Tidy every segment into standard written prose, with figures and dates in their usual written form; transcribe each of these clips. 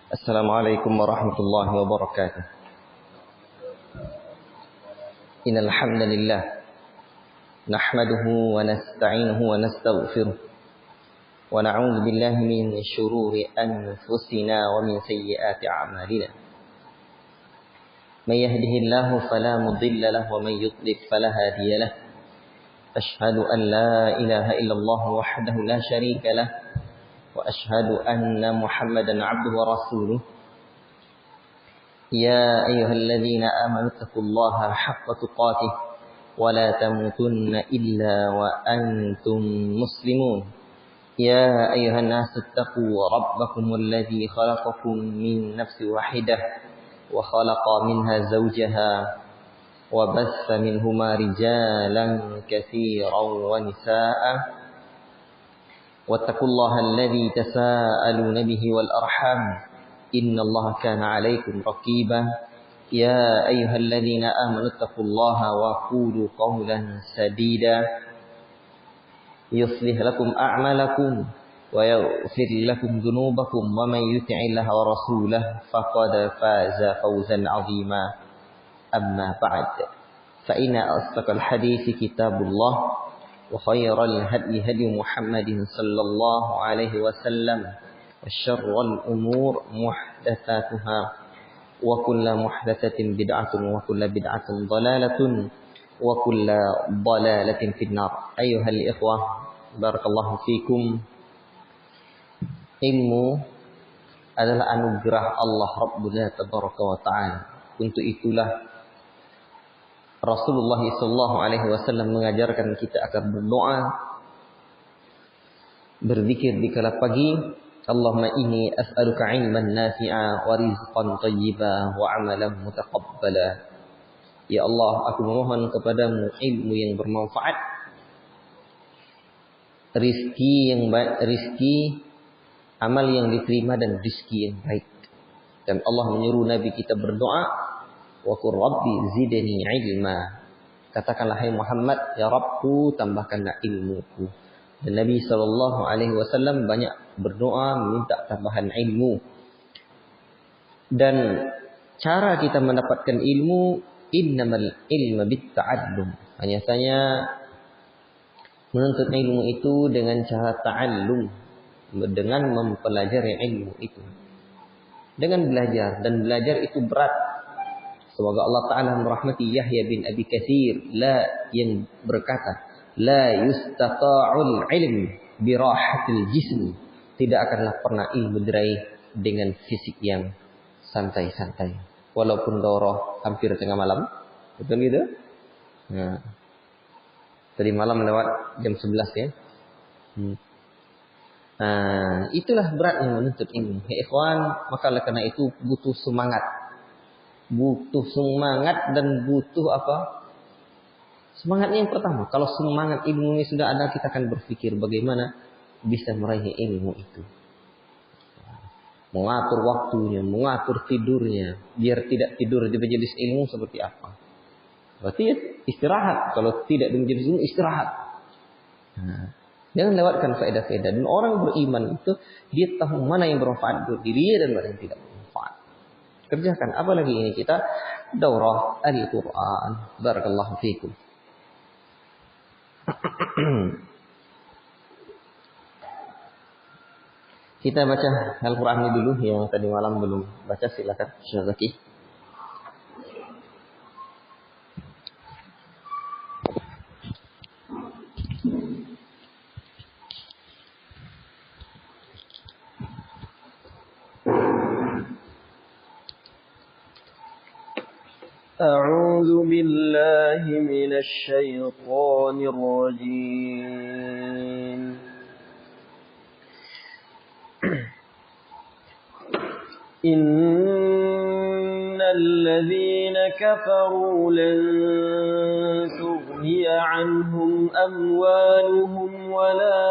Assalamualaikum warahmatullahi wabarakatuh. Innal hamdalillah nahmaduhu wa nasta'inuhu wa nastaghfiruh wa na'udzu billahi min shururi anfusina wa min sayyiati a'malina. May yahdihillahu fala mudilla lahu wa may yudlil fala hadiya lahu. Ashhadu an la ilaha illallah wahdahu la syarika lahu wa ashhadu anna Muhammadan 'abduhu wa rasuluh. يا أيها الذين آمنوا اتقوا الله حق تقاته ولا تموتن إلا وأنتم مسلمون. يا أيها الناس اتقوا ربكم الذي خلقكم من نفس واحدة وخلق منها زوجها وبث منهما رجالا كثيرا ونساء واتقوا الله الذي تساءلون به والأرحام إن الله كان عليكم رقيبا. يا أيها الذين آمنوا اتقوا الله وقولوا قولا سديدا يصلح لكم أعمالكم ويغفر لكم ذنوبكم ومن يطع الله ورسوله فقد فاز فوزا عظيما. أما بعد فإن أصدق الحديث كتاب الله وخير الهدي هدي محمد صلى الله عليه وسلم وشر الأمور محدثاتها وكل محدثة بدعة وكل بدعة ضلالة وكل ضلالة في النار. أيها الإخوة بارك الله فيكم. Ilmu adalah anugerah Allah Rabbuna Tabaraka wa Ta'ala. Untuk itulah Rasulullah SAW mengajarkan kita akan berdoa, berzikir di kala pagi. Allahumma inni as'aluka ilman nafi'a wa rizqan thayyiba wa amalan mutaqabbala. Ya Allah, aku memohon kepadamu ilmu yang bermanfaat, rizki amal yang diterima dan rizki yang baik. Dan Allah menyuruh Nabi kita berdoa, wa qur rabbi zidni ilma. Katakanlah hai Muhammad, ya Rabbku tambahkanlah ilmuku. Dan Nabi SAW banyak berdoa minta tambahan ilmu. Dan cara kita mendapatkan ilmu, innamal ilma bitta'allum. Hanya saja menuntut ilmu itu dengan cara ta'allum, dengan mempelajari ilmu itu. Dengan belajar, dan belajar itu berat. Semoga Allah Ta'ala merahmati Yahya bin Abi Katsir yang berkata, la yustata'ul ilm birahatil jism. Tidak akanlah pernah ilmu diraih dengan fisik yang santai-santai. Walaupun daurah hampir tengah malam. Betul gitu? Nah, tadi malam lewat jam 11 ya. Nah, itulah beratnya menuntut ilmu. Ya ikhwan, maka oleh karena itu butuh semangat. Butuh semangat dan butuh apa? Semangatnya yang pertama, kalau semangat ilmu ini sudah ada, kita akan berpikir bagaimana bisa meraih ilmu itu. Mengatur waktunya, mengatur tidurnya, biar tidak tidur di majelis ilmu seperti apa. Berarti istirahat, kalau tidak di majelis ilmu istirahat. Nah, jangan lewatkan faedah-faedah. Dan orang beriman itu, dia tahu mana yang bermanfaat untuk dirinya dan mana yang tidak bermanfaat. Kerjakan, apalagi ini kita daurah Al-Quran. Barakallahu fiikum. Kita baca Al-Quran ini dulu, yang tadi malam belum baca, silakan Syekh Zaki. أعوذ بالله من الشيطان الرجيم. إن الذين كفروا لن تغني عنهم أموالهم ولا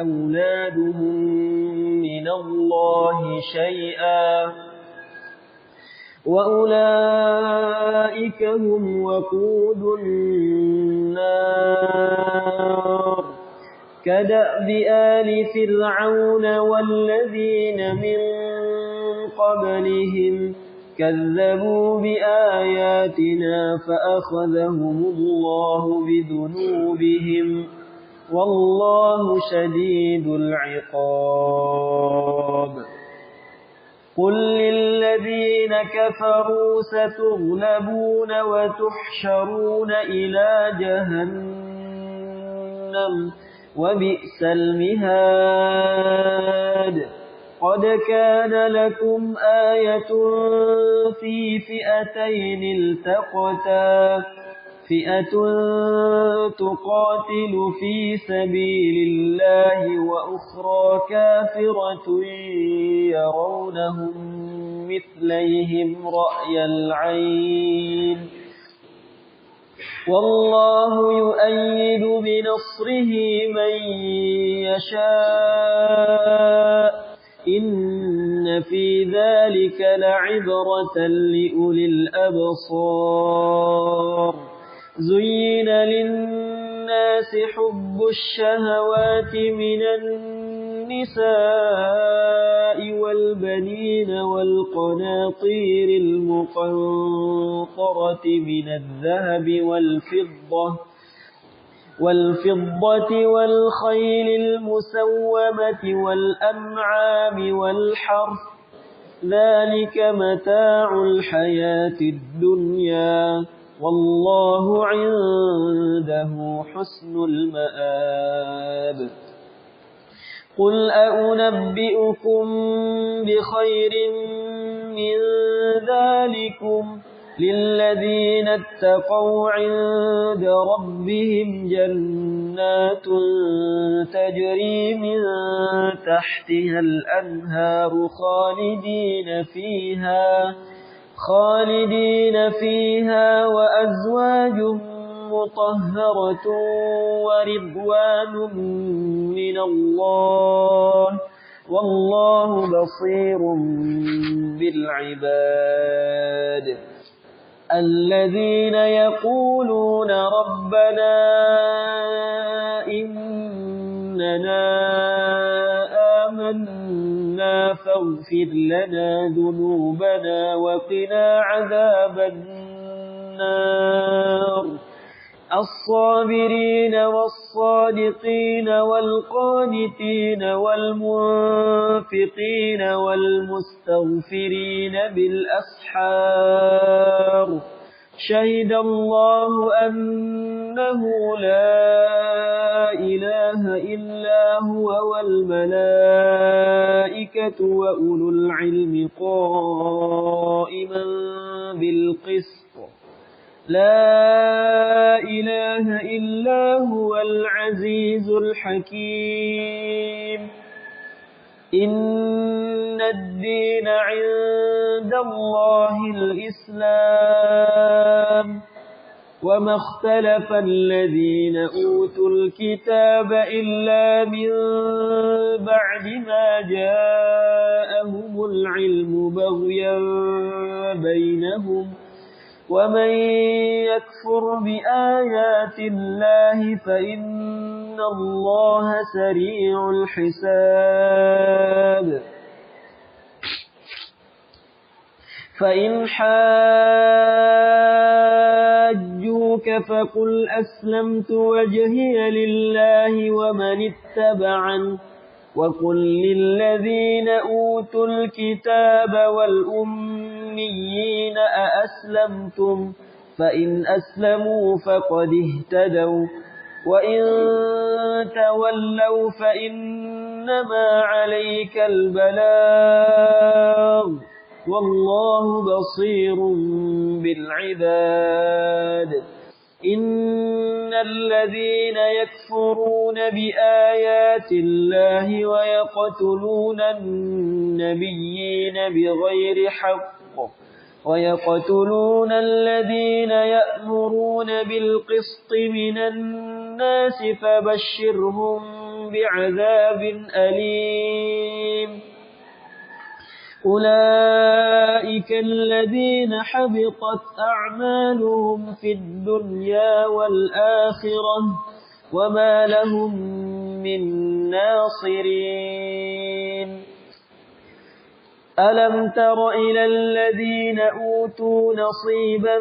أولادهم من الله شيئا وأولئك هم وقود النار كدأب آل فرعون والذين من قبلهم كذبوا بآياتنا فأخذهم الله بذنوبهم والله شديد العقاب قل للذين كفروا ستغلبون وتحشرون إلى جهنم وبئس المهاد قد كان لكم آية في فئتين التقتا فئة تقاتل في سبيل الله وأخرى كافرة يرونهم مثليهم رأي العين والله يؤيد بنصره من يشاء إن في ذلك لعبرة لأولي الأبصار زين للناس حب الشهوات من النساء والبنين والقناطير المقنطرة من الذهب والفضة والخيل المسومة والأنعام والحرث ذلك متاع الحياة الدنيا والله عنده حسن المآب قل أنبئكم بخير من ذلكم للذين اتقوا عند ربهم جنات تجري من تحتها الأنهار خالدين فيها وأزواج مطهرة ورضوان من الله والله بصير بالعباد الذين يقولون ربنا إننا آمنا فاغفر لنا ذنوبنا وقنا عذاب النار الصابرين والصادقين والقانتين والمنفقين والمستغفرين بالأسحار شهد الله أنه لا إله إلا هو والملائكة وأولو العلم قائما بالقسط لا إله إلا هو العزيز الحكيم إن الدين عند الله الإسلام وما اختلف الذين أوتوا الكتاب إلا من بعد ما جاءهم العلم بغيا بينهم ومن يكفر بآيات الله فإن الله سريع الحساب فإن حاجوك فقل أسلمت وجهي لله ومن اتبعن وقل للذين أوتوا الكتاب والأميين أأسلمتم فإن أسلموا فقد اهتدوا وإن تولوا فإنما عليك البلاغ والله بصير بالعباد إن الذين يكفرون بآيات الله ويقتلون النبيين بغير حق ويقتلون الذين يأمرون بالقسط من الناس فبشرهم بعذاب أليم أولئك الذين حبطت أعمالهم في الدنيا والآخرة وما لهم من ناصرين ألم تر إلى الذين أوتوا نصيبا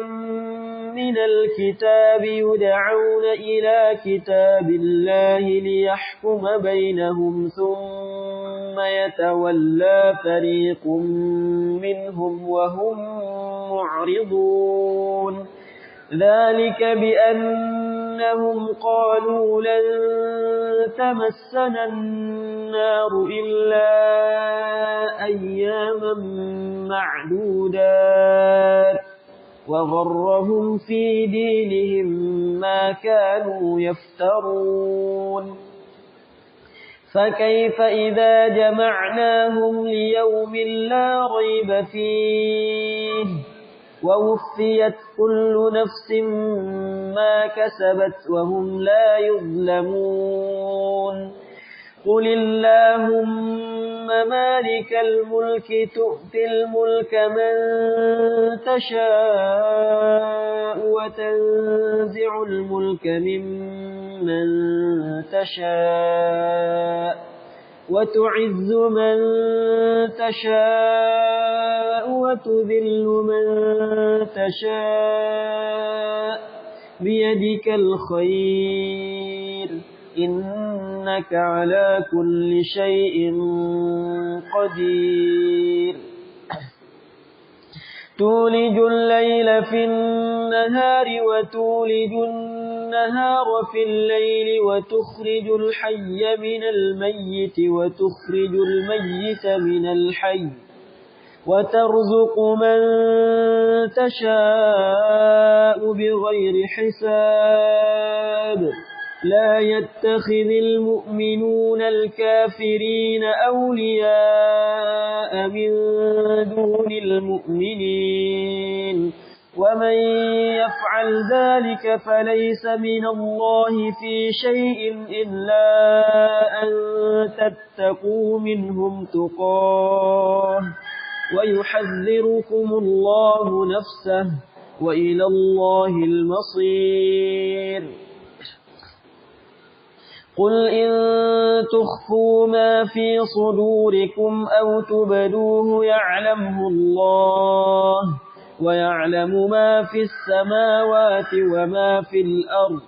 من الكتاب يدعون إلى كتاب الله ليحكم بينهم ثم يتولى فريق منهم وهم معرضون ذلك بأنهم قالوا لن تمسنا النار إلا أياما معدودات وغرهم في دينهم ما كانوا يفترون فكيف إذا جمعناهم ليوم لا ريب فيه ووفيت كل نفس ما كسبت وهم لا يظلمون قل اللهم مالك الملك تؤتي الملك من تشاء وتنزع الملك ممن تشاء وتعز من تشاء وتذل من تشاء بيدك الخير إنك على كل شيء قدير تولج الليل في النهار وتولج النهار في الليل وتخرج الحي من الميت وتخرج الميت من الحي وترزق من تشاء بغير حساب لا يتخذ المؤمنون الكافرين أولياء من دون المؤمنين ومن يفعل ذلك فليس من الله في شيء إلا أن تتقوا منهم تقاه ويحذركم الله نفسه وإلى الله المصير قل إن تخفوا ما في صدوركم أو تبدوه يعلمه الله ويعلم ما في السماوات وما في الأرض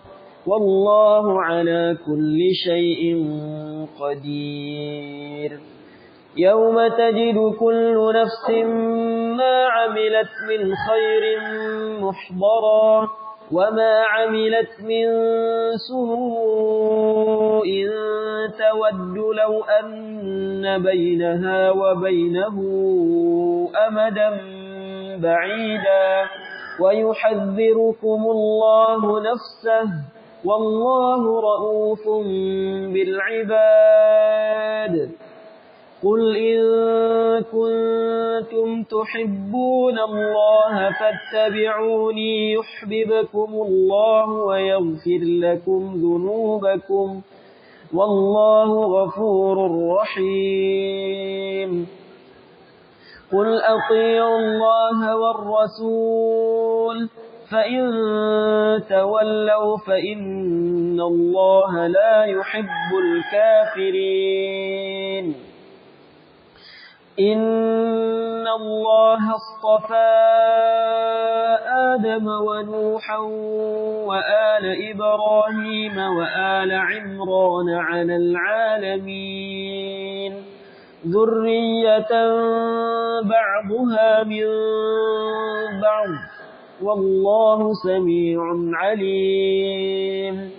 والله على كل شيء قدير يوم تجد كل نفس ما عملت من خير محضرا وما عملت من سوء تود لو أن بينها وبينه أمدا بعيدا ويحذركم الله نفسه والله رؤوف بالعباد قل إن كنتم تحبون الله فاتبعوني يحببكم الله ويغفر لكم ذنوبكم والله غفور رحيم قل أطيعوا الله والرسول فإن تولوا فإن الله لا يحب الكافرين إن الله اصطفى آدم ونوحا وآل إبراهيم وآل عمران على العالمين ذرية بعضها من بعض والله سميع عليم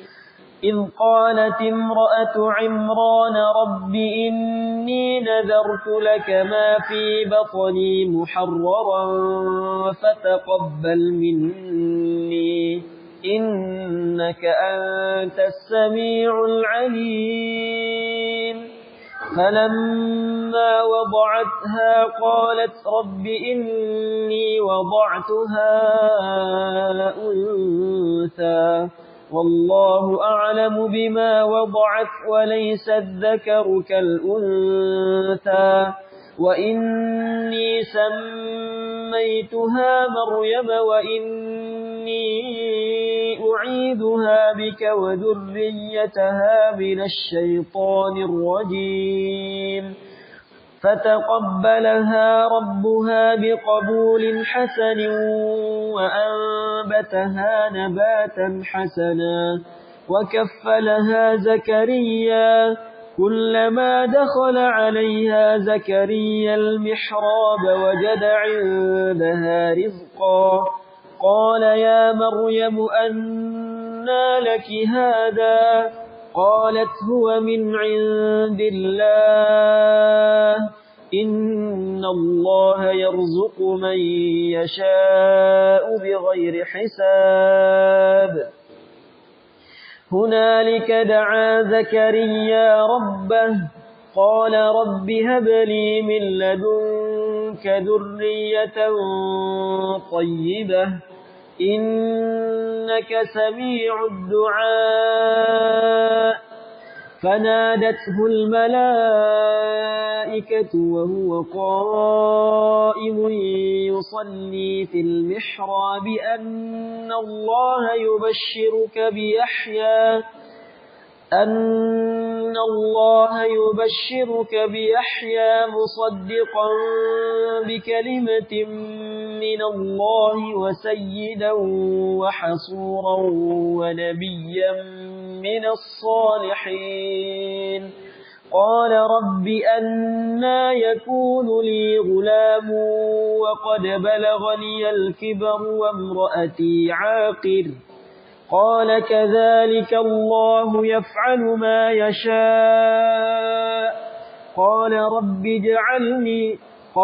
إذ قالت امرأة عمران رب إني نذرت لك ما في بطني محررا فتقبل مني إنك أنت السميع العليم فلما وضعتها قالت رب إني وضعتها أنثى والله أعلم بما وضعت وليس الذكر كالأنثى وإني سميتها مريم وإني أعيذها بك وذريتها من الشيطان الرجيم فتقبلها ربها بقبول حسن وأنبتها نباتا حسنا وكفلها زكريا كلما دخل عليها زكريا المحراب وجد عندها رزقا قال يا مريم أنى لك هذا قالت هو من عند الله إن الله يرزق من يشاء بغير حساب هنالك دعا زكريا ربه قال رب هب لي من لدنك ذرية طيبة إنك سميع الدعاء فنادته الملائكة وهو قائم يصلي في المحراب أن الله يبشرك بيحيى مصدقا بكلمة من الله وسيدا وحصورا ونبيا من الصالحين قال رب أنى يكون لي غلام وقد بلغني الكبر وامرأتي عاقر قال كذلك الله يفعل ما يشاء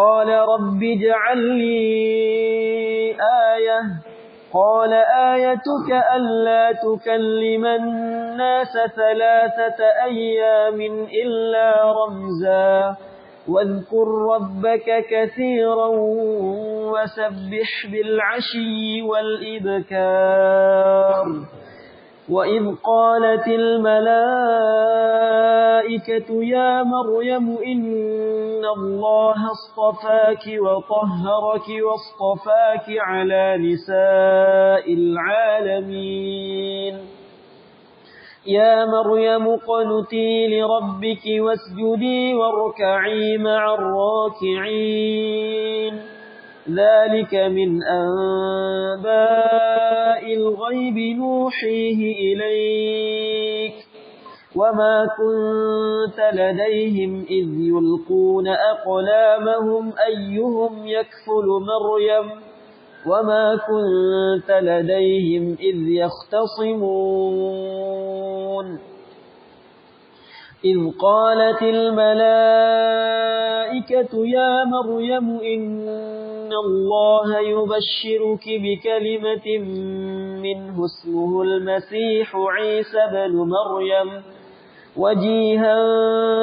قال رب اجعل لي آية قال آيتك ألا تكلم الناس 3 أيام إلا رمزا واذكر ربك كثيرا وسبح بالعشي والإبكار وإذ قالت الملائكة يا مريم إن الله اصطفاك وطهرك واصطفاك على نساء العالمين يا مريم اقنتي لربك واسجدي واركعي مع الراكعين ذلك من أنباء الغيب نوحيه إليك وما كنت لديهم إذ يلقون أقلامهم أيهم يكفل مريم وما كنت لديهم إذ يختصمون إذ قالت الملائكة يا مريم إن الله يبشرك بكلمة منه اسمه المسيح عيسى بن مريم وجيها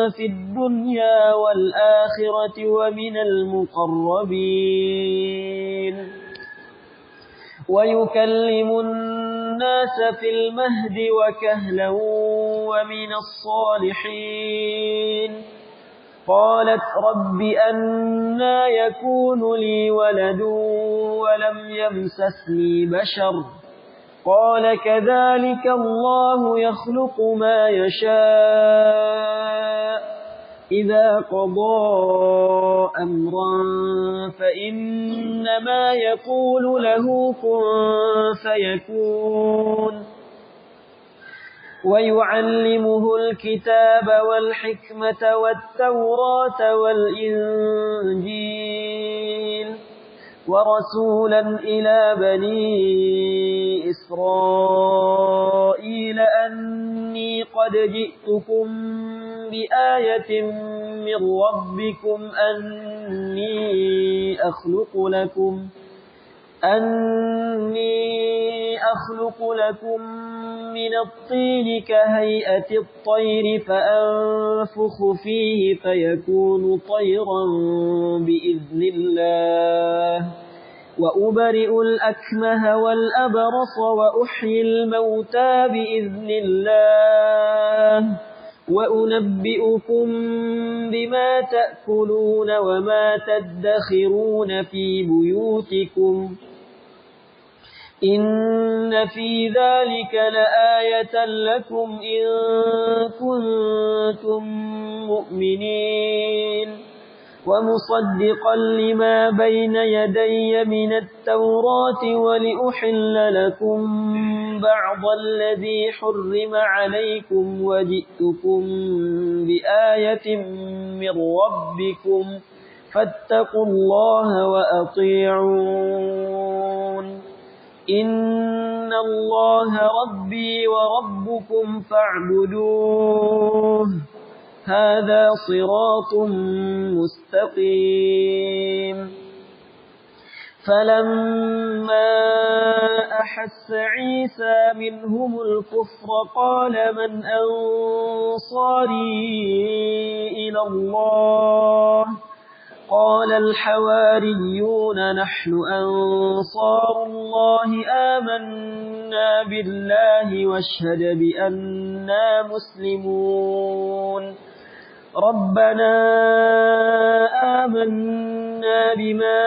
في الدنيا والآخرة ومن المقربين ويكلم الناس في المهد وكهلا ومن الصالحين قالت رب أنى يكون لي ولد ولم يمسسني بشر قال كذلك الله يخلق ما يشاء إذا قضى أمرا فإنما يقول له كن فيكون ويعلمه الكتاب والحكمة والتوراة والإنجيل ورسولا إلى بني إسرائيل أني قد جئتكم بآية من ربكم أني أخلق لكم من الطين كهيئة الطير فأنفخ فيه فيكون طيرا بإذن الله وأبرئ الأكمه والأبرص وأحيي الموتى بإذن الله وأنبئكم بما تأكلون وما تدخرون في بيوتكم إن في ذلك لآية لكم إن كنتم مؤمنين ومصدقا لما بين يدي من التوراة ولأحل لكم بعض الذي حرم عليكم وجئتكم بآية من ربكم فاتقوا الله وأطيعون إن الله ربي وربكم فاعبدوه هذا صراط مستقيم فلما أحس عيسى منهم الكفر قال من أنصاري إلى الله قال الحواريون نحن أنصار الله آمنا بالله واشهد بأننا مسلمون ربنا آمنا بما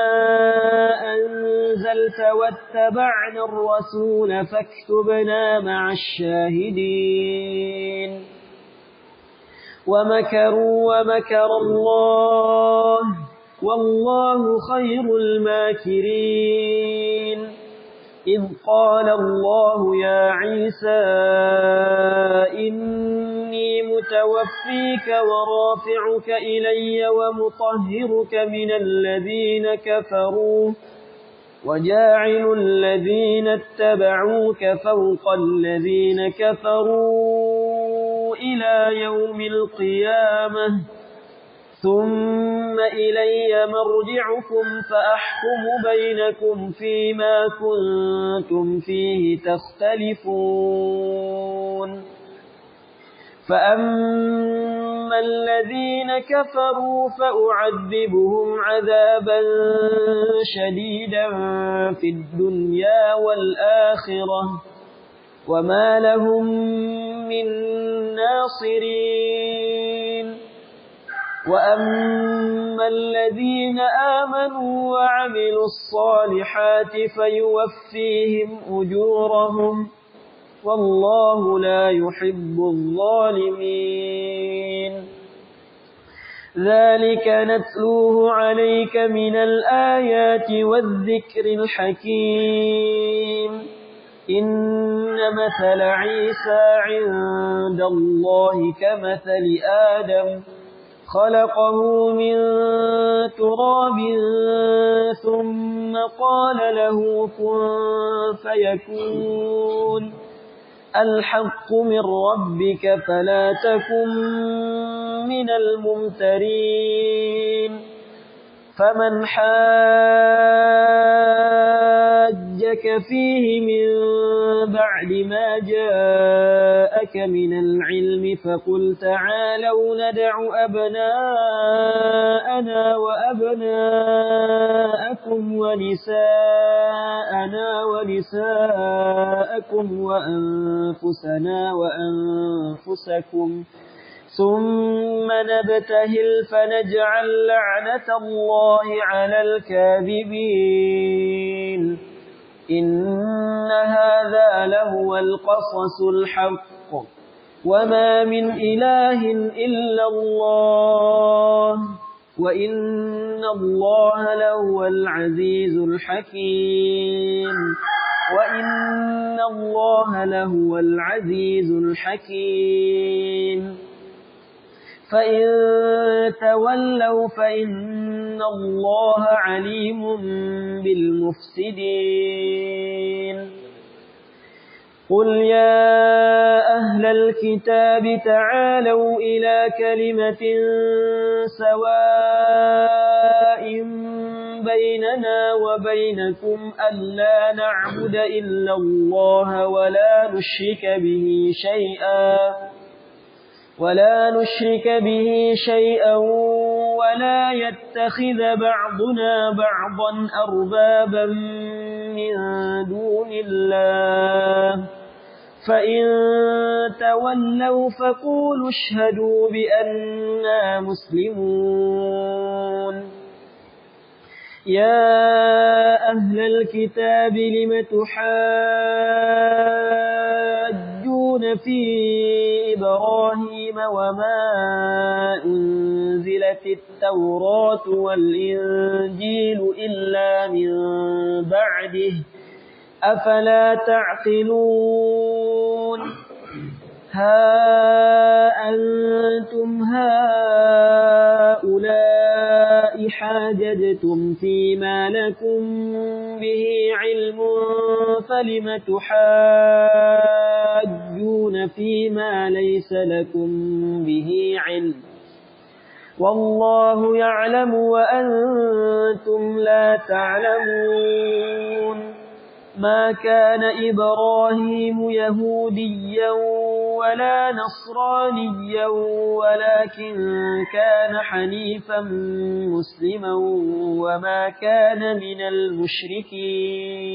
أنزلت واتبعنا الرسول فاكتبنا مع الشاهدين ومكروا ومكر الله والله خير الماكرين إذ قال الله يا عيسى إني متوفيك ورافعك إلي ومطهرك من الذين كفروا وجاعل الذين اتبعوك فوق الذين كفروا إلى يوم القيامة ثم إلي مرجعكم فأحكم بينكم فيما كنتم فيه تختلفون فأما الذين كفروا فأعذبهم عذابا شديدا في الدنيا والآخرة وما لهم من ناصرين وأما الذين آمنوا وعملوا الصالحات فيوفيهم أجورهم والله لا يحب الظالمين ذلك نتلوه عليك من الآيات والذكر الحكيم إن مثل عيسى عند الله كمثل آدم خلقه من تراب ثم قال له كن فيكون الحق من ربك فلا تكن من الممترين فمن حاجك فيه من بعد ما جاءك من العلم فقل تعالوا ندع أبناءنا وأبناءكم ونساءنا ونساءكم وأنفسنا وأنفسكم ثم نبتهل فنجعل لعنة الله على الكاذبين إن هذا لهو القصص الحق وما من إله إلا الله وإن الله لهو العزيز الحكيم وإن الله لهو العزيز الحكيم فإن تولوا فإن الله عليم بالمفسدين قل يا أهل الكتاب تعالوا إلى كلمة سواء بيننا وبينكم ألا نعبد إلا الله ولا نشرك به شيئا ولا يتخذ بعضنا بعضا أربابا من دون الله فإن تولوا فقولوا اشهدوا بأننا مسلمون يا أهل الكتاب لم تحاجون في إبراهيم وما أنزلت التوراة والإنجيل إلا من بعده أفلا تعقلون ها أنتم هؤلاء حاججتم فيما لكم به علم فلم تحاجون فيما ليس لكم به علم والله يعلم وأنتم لا تعلمون ما كان إبراهيم يهوديا ولا نصرانيا ولكن كان حنيفا مسلما وما كان من المشركين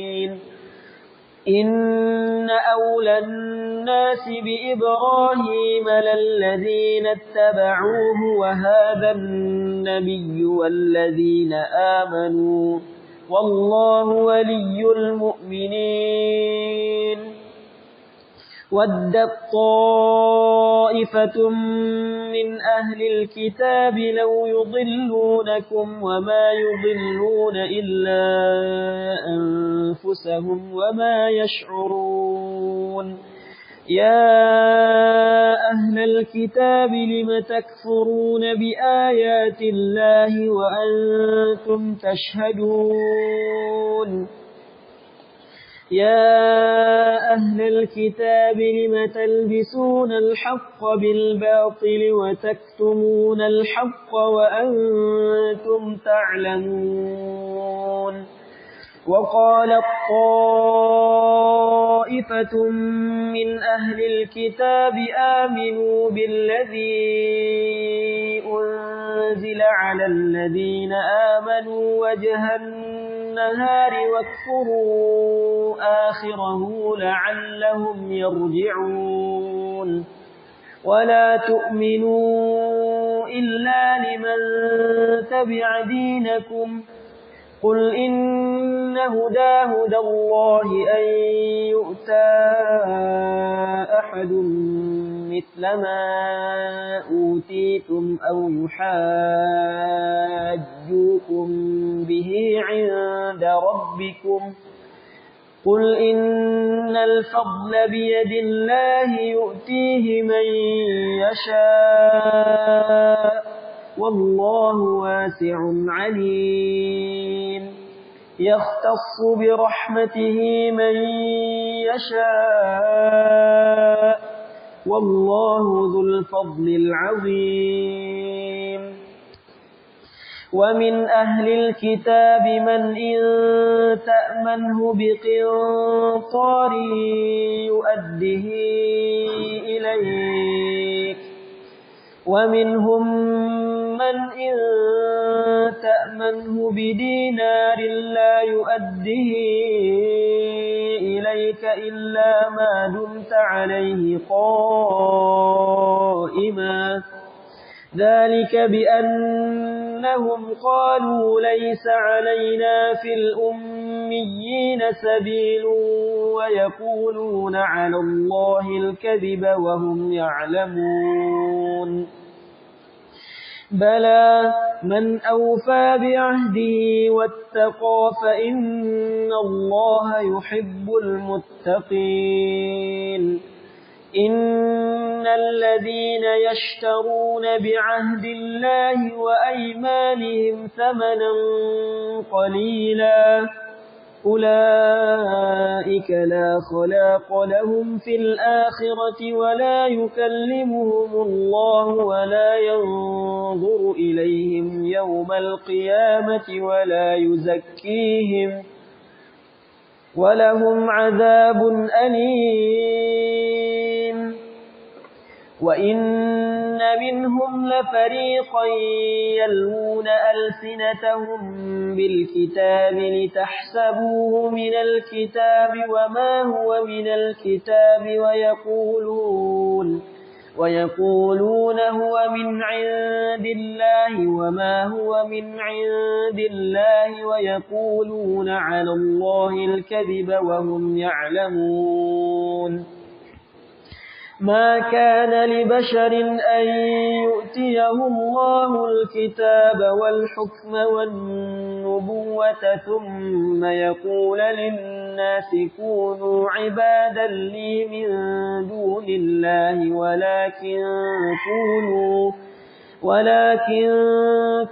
إن أولى الناس بإبراهيم للذين اتبعوه وهذا النبي والذين آمنوا والله ولي المؤمنين ودت طائفة من أهل الكتاب لو يضلونكم وما يضلون إلا أنفسهم وما يشعرون يا أهل الكتاب لم تكفرون بآيات الله وأنتم تشهدون يا أهل الكتاب لم تلبسون الحق بالباطل وتكتمون الحق وأنتم تعلمون وقالت طائفة من أهل الكتاب آمنوا بالذي أنزل على الذين آمنوا وجه النهار واكفروا آخره لعلهم يرجعون ولا تؤمنوا إلا لمن تبع دينكم قل إن هدى الله أن يؤتى أحد مثل ما أوتيتم أو يحاجوكم به عند ربكم قل إن الفضل بيد الله يؤتيه من يشاء والله واسع عليم يختص برحمته من يشاء والله ذو الفضل العظيم ومن أهل الكتاب من إن تأمنه بقنطار يؤده إليك ومنهم من إن تأمنه بدينار لا يؤده إليك إلا ما دمت عليه قائما ذلك بأنهم قالوا ليس علينا في الأميين سبيل ويقولون على الله الكذب وهم يعلمون بلى من أوفى بعهده واتقى فإن الله يحب المتقين إن الذين يشترون بعهد الله وأيمانهم ثمنا قليلا أولئك لا خلاق لهم في الآخرة ولا يكلمهم الله ولا ينظر إليهم يوم القيامة ولا يزكيهم ولهم عذاب أليم وإن منهم لفريقا يلوون يلوون ألسنتهم بالكتاب لتحسبوه من الكتاب وما هو من الكتاب ويقولون هو من عند الله وما هو من عند الله ويقولون على الله الكذب وهم يعلمون ما كان لبشر أن يؤتيه الله الكتاب والحكم والنبوة ثم يقول للناس كونوا عبادا لي من دون الله ولكن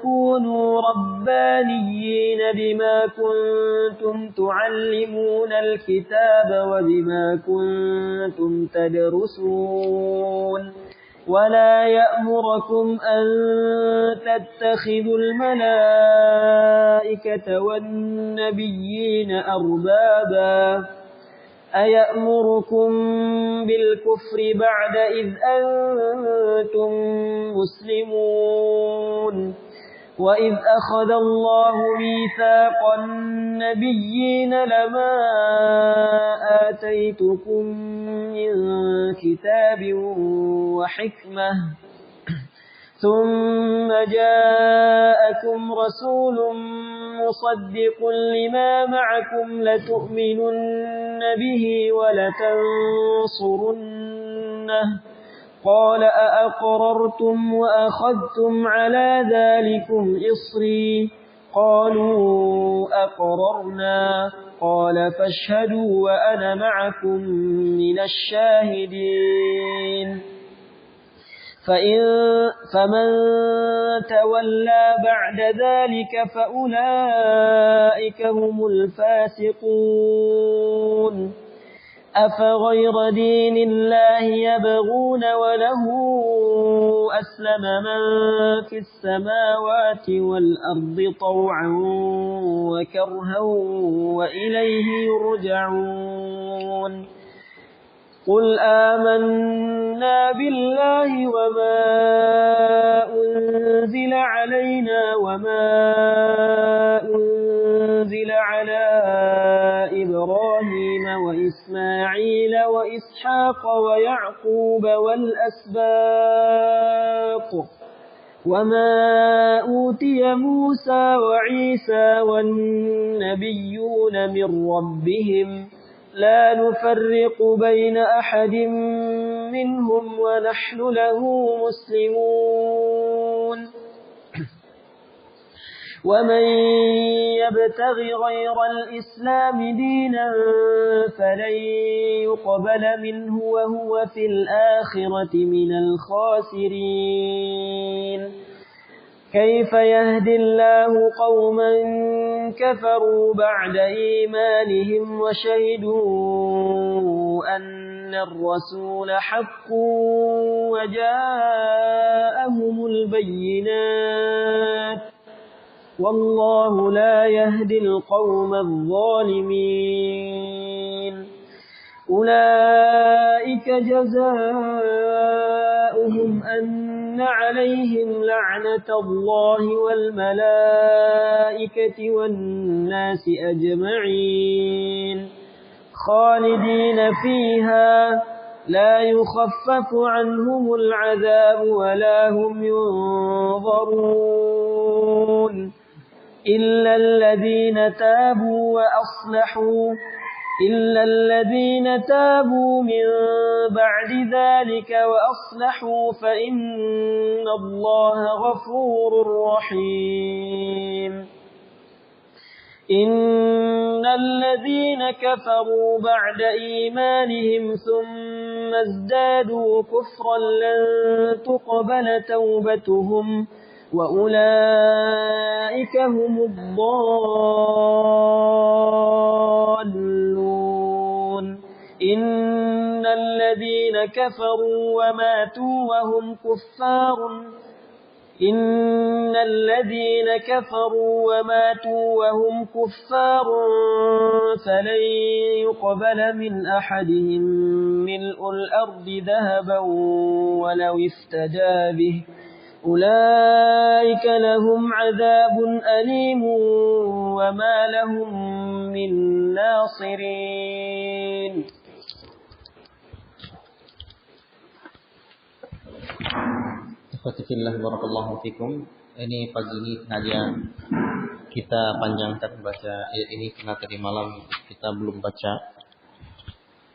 كونوا ربانيين بما كنتم تعلمون الكتاب وبما كنتم تدرسون ولا يأمركم أن تتخذوا الملائكة والنبيين أربابا أيأمركم بالكفر بعد إذ أنتم مسلمون وإذ أخذ الله ميثاق النبيين لما آتيتكم من كتاب وحكمة ثم جاءكم رسول مصدق لما معكم لتؤمنن به ولتنصرنه قال أأقررتم وأخذتم على ذلكم إصري قالوا أقررنا قال فاشهدوا وأنا معكم من الشاهدين فمن تولى بعد ذلك فأولئك هم الفاسقون أفغير دين الله يبغون وله أسلم من في السماوات والأرض طوعا وكرها وإليه يرجعون قل آمنا بالله وما أنزل علينا وما أنزل على إبراهيم وإسماعيل وإسحاق ويعقوب والأسباط وما أوتي موسى وعيسى والنبيون من ربهم لا نفرق بين أحد منهم ونحن له مسلمون ومن يبتغ غير الإسلام دينا فلن يقبل منه وهو في الآخرة من الخاسرين كيف يهدي الله قوما كفروا بعد إيمانهم وشهدوا أن الرسول حق وجاءهم البينات والله لا يهدي القوم الظالمين أولئك جزاؤهم أن عليهم لعنة الله والملائكة والناس أجمعين خالدين فيها لا يخفف عنهم العذاب ولا هم ينظرون إلا الذين تابوا من بعد ذلك وأصلحوا فإن الله غفور رحيم إن الذين كفروا بعد إيمانهم ثم ازدادوا كفرا لن تقبل توبتهم وأولئك هم الضالون إن الذين كفروا وماتوا وهم كفار فلن يقبل من أحدهم ملء الأرض ذهبا ولو افتدى به أولئك لهم عذاب أليم وما لهم من ناصرين. Alhamdulillah, barakallahu fikum. Ini pagi ini sengaja kita panjangkan baca ayat ini karena tadi malam kita belum baca.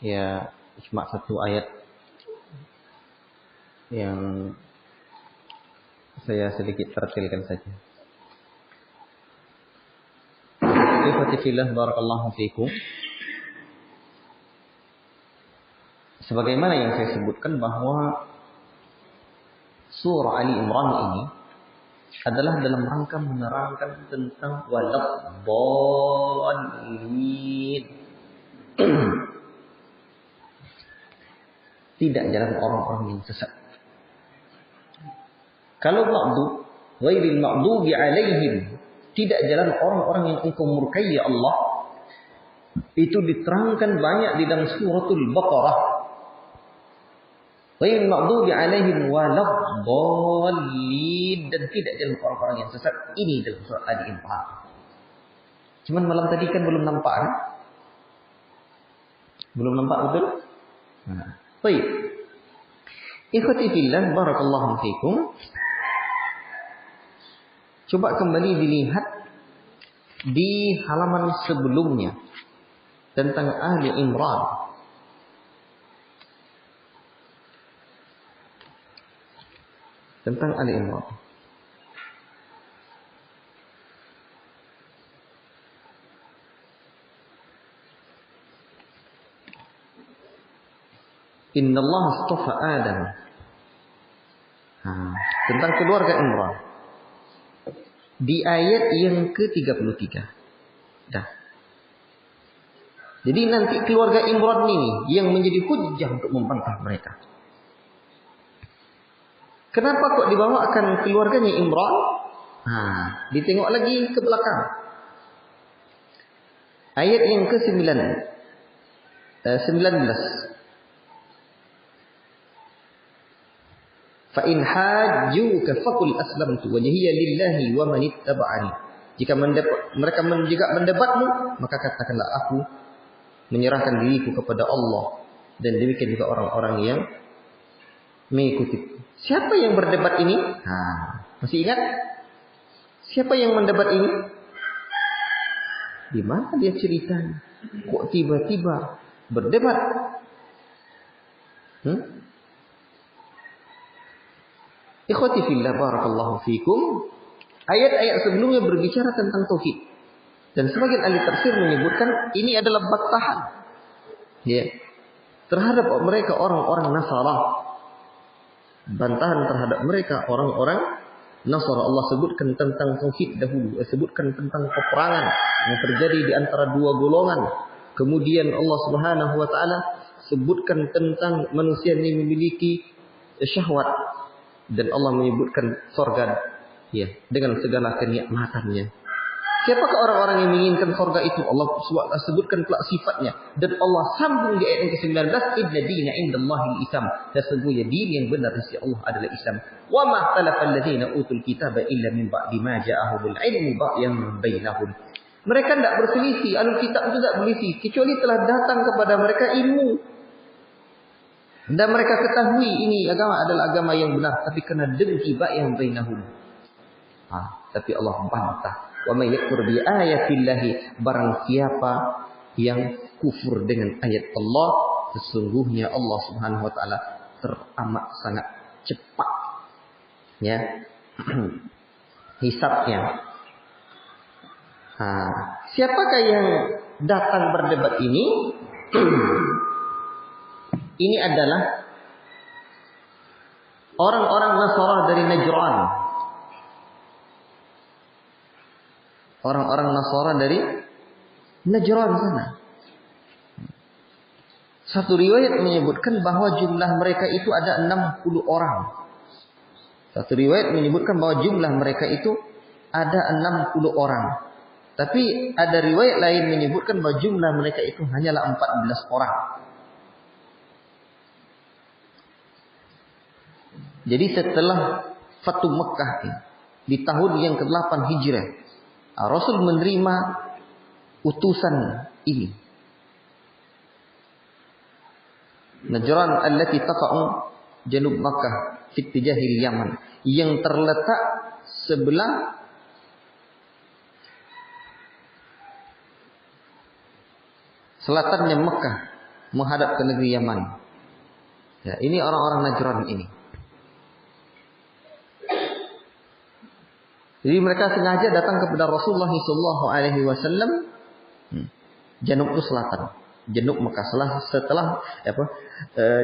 Ya, cuma satu ayat yang saya sedikit tertilkan saja. Alhamdulillah, barakallahu fikum. Sebagaimana yang saya sebutkan bahwa surah Ali Imran ini adalah dalam rangka menerangkan tentang walad-dallin. Tidak jalan orang-orang yang sesat. Kalau maghdub, ghairil maghdubi alaihim, tidak jalan orang-orang yang engkau murkai ya Allah. Itu diterangkan banyak di dalam suratul Baqarah. Ghairil maghdubi alaihim waladdallin, dan tidak jalan orang-orang yang sesat. Ini dalam surah Ali Imran. Cuman malam tadi kan belum nampak kan? Belum nampak betul? Baik. Ikhwati fillah, barakallahu fikum. Coba kembali dilihat di halaman sebelumnya tentang Ali Imran. Tentang Ali Imran. Inna Allah astafa Adam. Tentang keluarga Imran. Di ayat yang ke-33. Dah. Jadi nanti keluarga Imran ini yang menjadi hujjah untuk membantah mereka. Kenapa kok dibawakan keluarganya Imran? Ditengok lagi ke belakang. Ayat yang ke-19. Fa in hajjuka faqul aslamtu wajhiya lillahi wa man ittaba'ani. Jika mereka mendebatmu, maka katakanlah aku menyerahkan diriku kepada Allah, dan demikian juga orang-orang yang mengikuti. Siapa yang berdebat ini? Masih ingat? Siapa yang mendebat ini? Di mana dia ceritanya? Kok tiba-tiba berdebat? Ikhwati fillah, barakallahu fikum. Ayat-ayat sebelumnya berbicara tentang tauhid. Dan sebagian ahli tafsir menyebutkan ini adalah bantahan. Ya. Terhadap mereka orang-orang Nasara. Bantahan terhadap mereka orang-orang Nasara. Allah sebutkan tentang tauhid dahulu. Sebutkan tentang peperangan yang terjadi di antara dua golongan. Kemudian Allah Subhanahu wa taala sebutkan tentang manusia yang memiliki syahwat. Dan Allah menyebutkan surga, ya, dengan segala kenikmatannya. Siapakah orang-orang yang menginginkan surga itu? Allah sebutkan pula sifatnya. Dan Allah sambung di ayat yang ke-19, inna dina indallahil Islam. Sesungguhnya din yang benar di sisi Allah adalah Islam. Wa ma ikhtalafa alladziina utul kitaba illa min ba'di ma ja'ahumul ilmu baghyan bainahum. Mereka tidak berselisih, alul kitab itu tidak berselisih, kecuali telah datang kepada mereka ilmu. Dan mereka ketahui ini agama adalah agama yang benar, tapi kena dengki baghyan bainahum. Tapi Allah bantah. Wa may yakfur bi ayatillahi, barang siapa yang kufur dengan ayat Allah, sesungguhnya Allah Subhanahu wa taala teramat sangat cepat, ya, hisabnya. Siapakah yang datang berdebat ini? Ini adalah orang-orang Nasara dari Najran. Orang-orang Nasara dari Najran sana. Satu riwayat menyebutkan bahwa jumlah mereka itu ada 60 orang. Satu riwayat menyebutkan bahwa jumlah mereka itu ada 60 orang. Tapi ada riwayat lain menyebutkan bahwa jumlah mereka itu hanyalah 14 orang. Jadi setelah Fatu Mekah ini, di tahun yang ke-8 Hijrah, Rasul menerima utusan ini. Najran allati taqa'u janub Makkah fi ittijahil Yaman, yang terletak sebelah selatannya Mekah menghadap ke negeri Yaman. Ya, ini orang-orang Najran ini. Jadi mereka sengaja datang kepada Rasulullah SAW. Janub itu selatan, Janub Mekah, setelah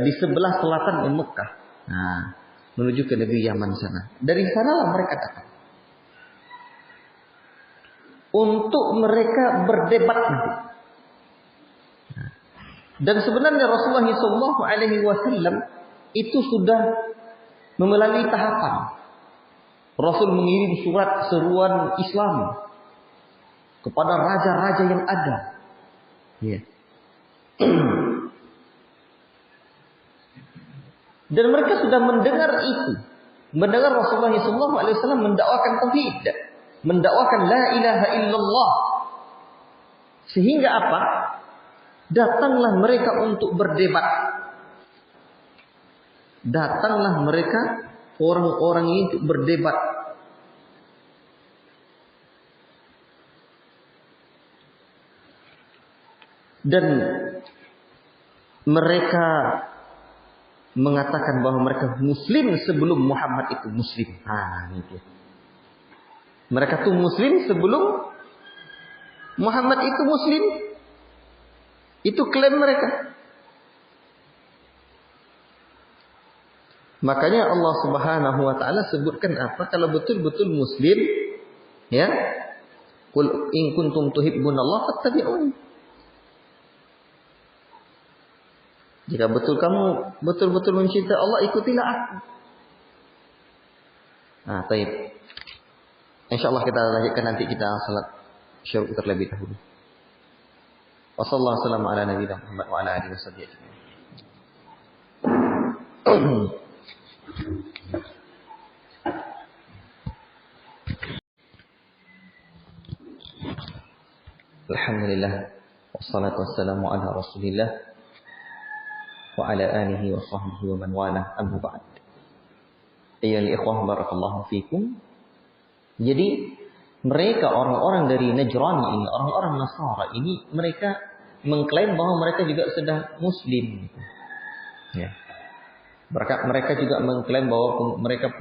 di sebelah selatan Mekah. Nah, menuju ke negeri Yaman sana. Dari sanalah mereka datang untuk mereka berdebat nanti. Dan sebenarnya Rasulullah SAW itu sudah melalui tahapan. Rasul mengirim surat seruan Islam kepada raja-raja yang ada. Ya. Dan mereka sudah mendengar itu. Mendengar Rasulullah SAW mendakwakan tauhid, mendakwakan la ilaha illallah. Sehingga apa? Datanglah mereka untuk berdebat. Datanglah mereka orang-orang ini untuk berdebat. Dan mereka mengatakan bahwa mereka muslim sebelum Muhammad itu muslim. Itu. Mereka tuh muslim sebelum Muhammad itu muslim. Itu klaim mereka. Makanya Allah Subhanahu wa taala sebutkan apa? Kalau betul-betul muslim, ya. Qul in kuntum tuhibbunallaha fattabi'uni. Jika kamu betul-betul mencintai Allah, ikutilah aku. Nah, baik. Insyaallah kita lanjutkan nanti, kita salat syuruk terlebih dahulu. Wassallallahu ala nabiyina Muhammad wa ala alihi wasallam. Alhamdulillah, wassalatu wassalamu ala Rasulillah wa ala alihi wa sahbihi wa man wala, amma ba'd. Ayyuhal ikhwah, barakallahu fikum. Jadi mereka orang-orang dari Najran ini, orang-orang Nasara ini, mereka mengklaim bahwa mereka juga sudah muslim. Ya. Mereka juga mengklaim bahwa mereka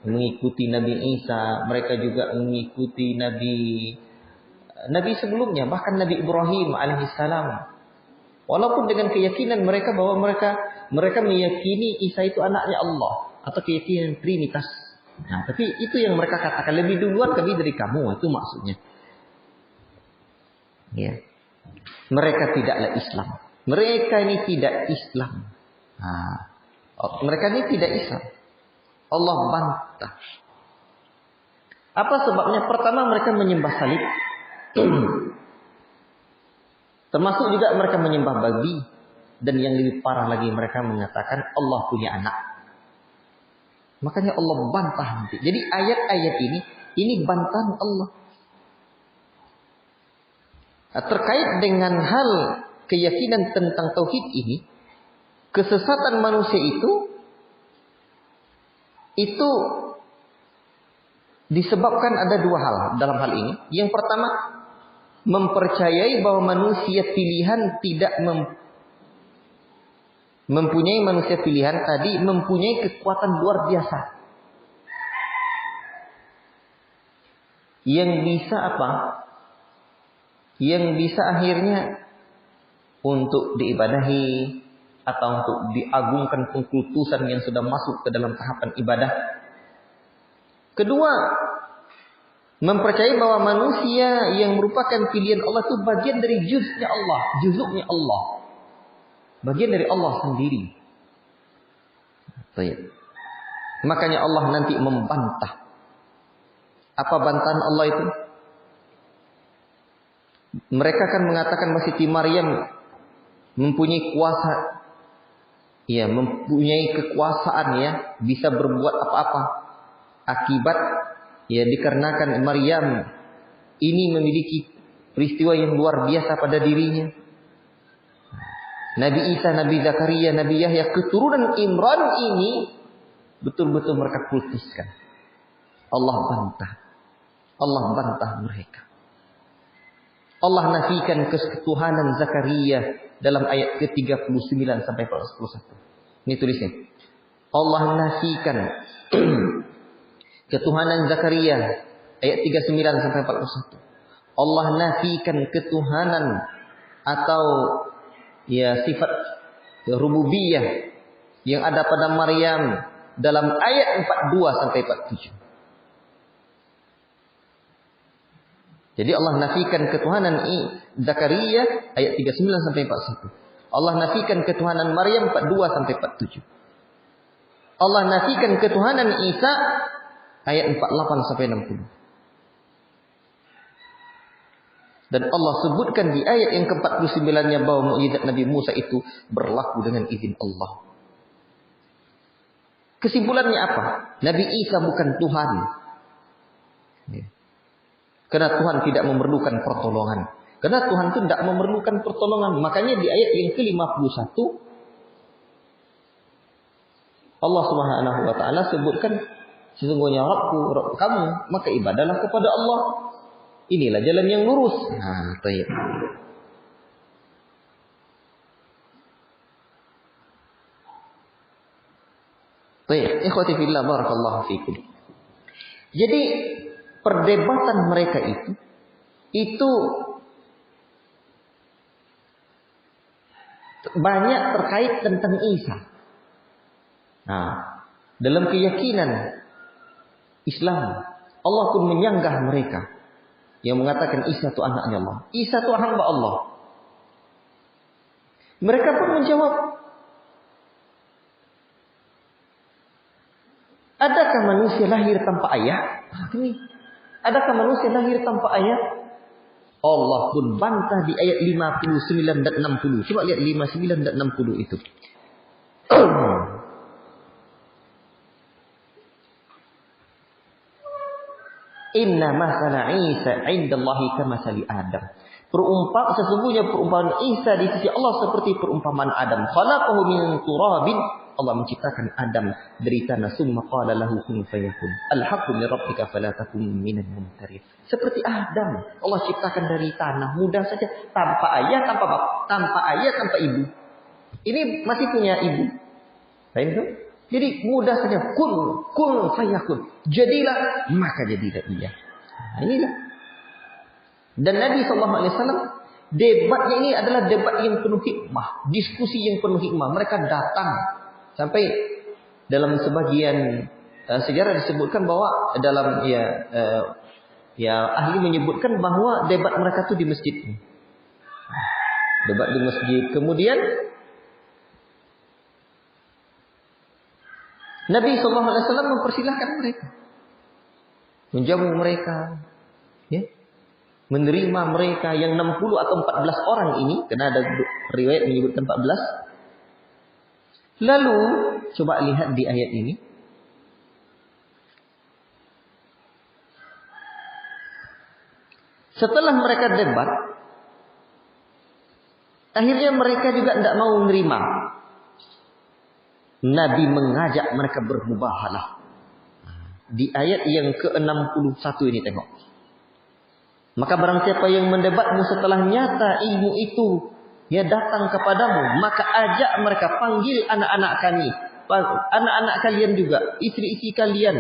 mengikuti Nabi Isa, mereka juga mengikuti Nabi sebelumnya, bahkan Nabi Ibrahim alaihissalam. Walaupun dengan keyakinan mereka bahwa mereka meyakini Isa itu anaknya Allah, atau keyakinan Trinitas. Nah, tapi itu yang mereka katakan, lebih duluan kami dari kamu, itu maksudnya. Ya. Mereka tidaklah Islam. Mereka ini tidak Islam. Nah, mereka ini tidak Islam. Allah bantah. Apa sebabnya? Pertama, mereka menyembah salib. Termasuk juga mereka menyembah babi. Dan yang lebih parah lagi, mereka mengatakan Allah punya anak. Makanya Allah bantah nanti. Jadi ayat-ayat ini bantahan Allah. Terkait dengan hal keyakinan tentang tauhid ini, kesesatan manusia itu disebabkan ada dua hal dalam hal ini. Yang pertama, mempercayai bahwa manusia pilihan tidak mempunyai manusia pilihan tadi mempunyai kekuatan luar biasa. Yang bisa apa? Yang bisa akhirnya untuk diibadahi atau untuk diagungkan pengkultusan yang sudah masuk ke dalam tahapan ibadah. Kedua, mempercayai bahwa manusia yang merupakan pilihan Allah itu bagian dari juz'nya Allah. Bagian dari Allah sendiri. Baik. Makanya Allah nanti membantah. Apa bantahan Allah itu? Mereka akan mengatakan bahwa Siti Maryam mempunyai kuasa. Ya, mempunyai kekuasaan ya, bisa berbuat apa-apa. akibat dikarenakan Maryam ini memiliki peristiwa yang luar biasa pada dirinya. Nabi Isa, Nabi Zakaria, Nabi Yahya, keturunan Imran ini betul-betul mereka kultuskan. Allah bantah mereka. Allah nafikan ketuhanan Zakaria dalam ayat ke-39 sampai 41. Ini tulisnya. Allah nafikan ketuhanan Zakaria ayat 39 sampai 41. Allah nafikan ketuhanan atau sifat rububiyah yang ada pada Maryam dalam ayat 42 sampai 47. Jadi Allah nafikan ketuhanan Zakaria ayat 39 sampai 41. Allah nafikan ketuhanan Maryam 42 sampai 47. Allah nafikan ketuhanan Isa ayat 48 sampai 60. Dan Allah sebutkan di ayat yang ke-49-nya bahwa mukjizat Nabi Musa itu berlaku dengan izin Allah. Kesimpulannya apa? Nabi Isa bukan Tuhan. Karena Tuhan tidak memerlukan pertolongan. Karena Tuhan itu tidak memerlukan pertolongan. Makanya di ayat yang ke-51 Allah Subhanahu wa taala sebutkan sesungguhnya Rabb kamu, maka ibadahlah kepada Allah. Inilah jalan yang lurus. Nah, baik. Baik, ikhwati fillah barakallahu fikum. Jadi perdebatan mereka itu banyak terkait tentang Isa. Nah, dalam keyakinan Islam, Allah pun menyanggah mereka yang mengatakan Isa itu anaknya Allah. Isa itu hamba Allah. Mereka pun menjawab, adakah manusia lahir tanpa ayah? Ini, adakah manusia lahir tanpa ayah? Allah pun bantah di ayat 59 dan 60. Coba lihat 59 dan 60 itu. Inna masala Isa indallahi kamasali Adam. Sesungguhnya perumpamaan Isa di sisi Allah seperti perumpamaan Adam. Khalaqahu min turabin. Allah menciptakan Adam dari tanah. Summa qala lahu kun fayakun. Al-haqqu min rabbika fala takun minal mumtarin. Seperti Adam, Allah ciptakan dari tanah, mudah saja, tanpa ayah, tanpa bapak, tanpa ayah, tanpa ibu. Ini masih punya ibu. Paham itu? Jadi mudah saja, kun fayakun. Jadilah, maka jadilah ia. Nah, inilah. Dan Nabi SAW, debatnya ini adalah debat yang penuh hikmah, diskusi yang penuh hikmah. Mereka datang sampai dalam sebagian sejarah disebutkan bahwa dalam ahli menyebutkan bahwa debat mereka itu di masjid. Debat di masjid. Kemudian Nabi SAW mempersilahkan mereka, menjamu mereka, menerima mereka yang 60 atau 14 orang ini, karena ada riwayat menyebutkan 14. Lalu coba lihat di ayat ini. Setelah mereka debat, akhirnya mereka juga tidak mau menerima. Nabi mengajak mereka bermubahalah. Di ayat yang ke-61 ini tengok. Maka barang siapa yang mendebatmu setelah nyata ilmu itu datang kepadamu, maka ajak mereka, panggil anak-anak kami, anak-anak kalian juga, istri-istri kalian,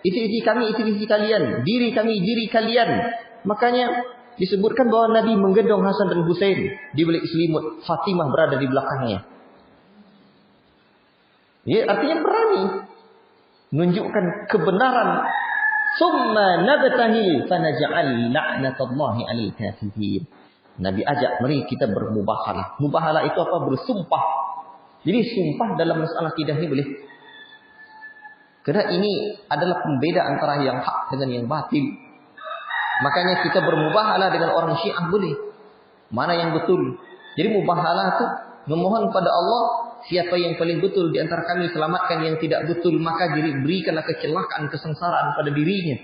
istri-istri kami, istri-istri kalian, diri kami, diri kalian. Makanya disebutkan bahwa Nabi menggendong Hasan dan Husain di balik selimut, Fatimah berada di belakangnya. Artinya berani menunjukkan kebenaran. Summa nabtahil fanaj'al la'natallahi 'alal kafirin. Nabi ajak mari kita bermubahalah. Mubahalah itu apa? Bersumpah. Jadi sumpah dalam masalah akidah ini boleh. Karena ini adalah pembeda antara yang hak dengan yang batil. Makanya kita bermubahalah dengan orang Syiah boleh. Mana yang betul? Jadi mubahalah itu memohon pada Allah siapa yang paling betul di antara kami, selamatkan yang tidak betul, maka berikanlah kecelakaan, kesengsaraan pada dirinya.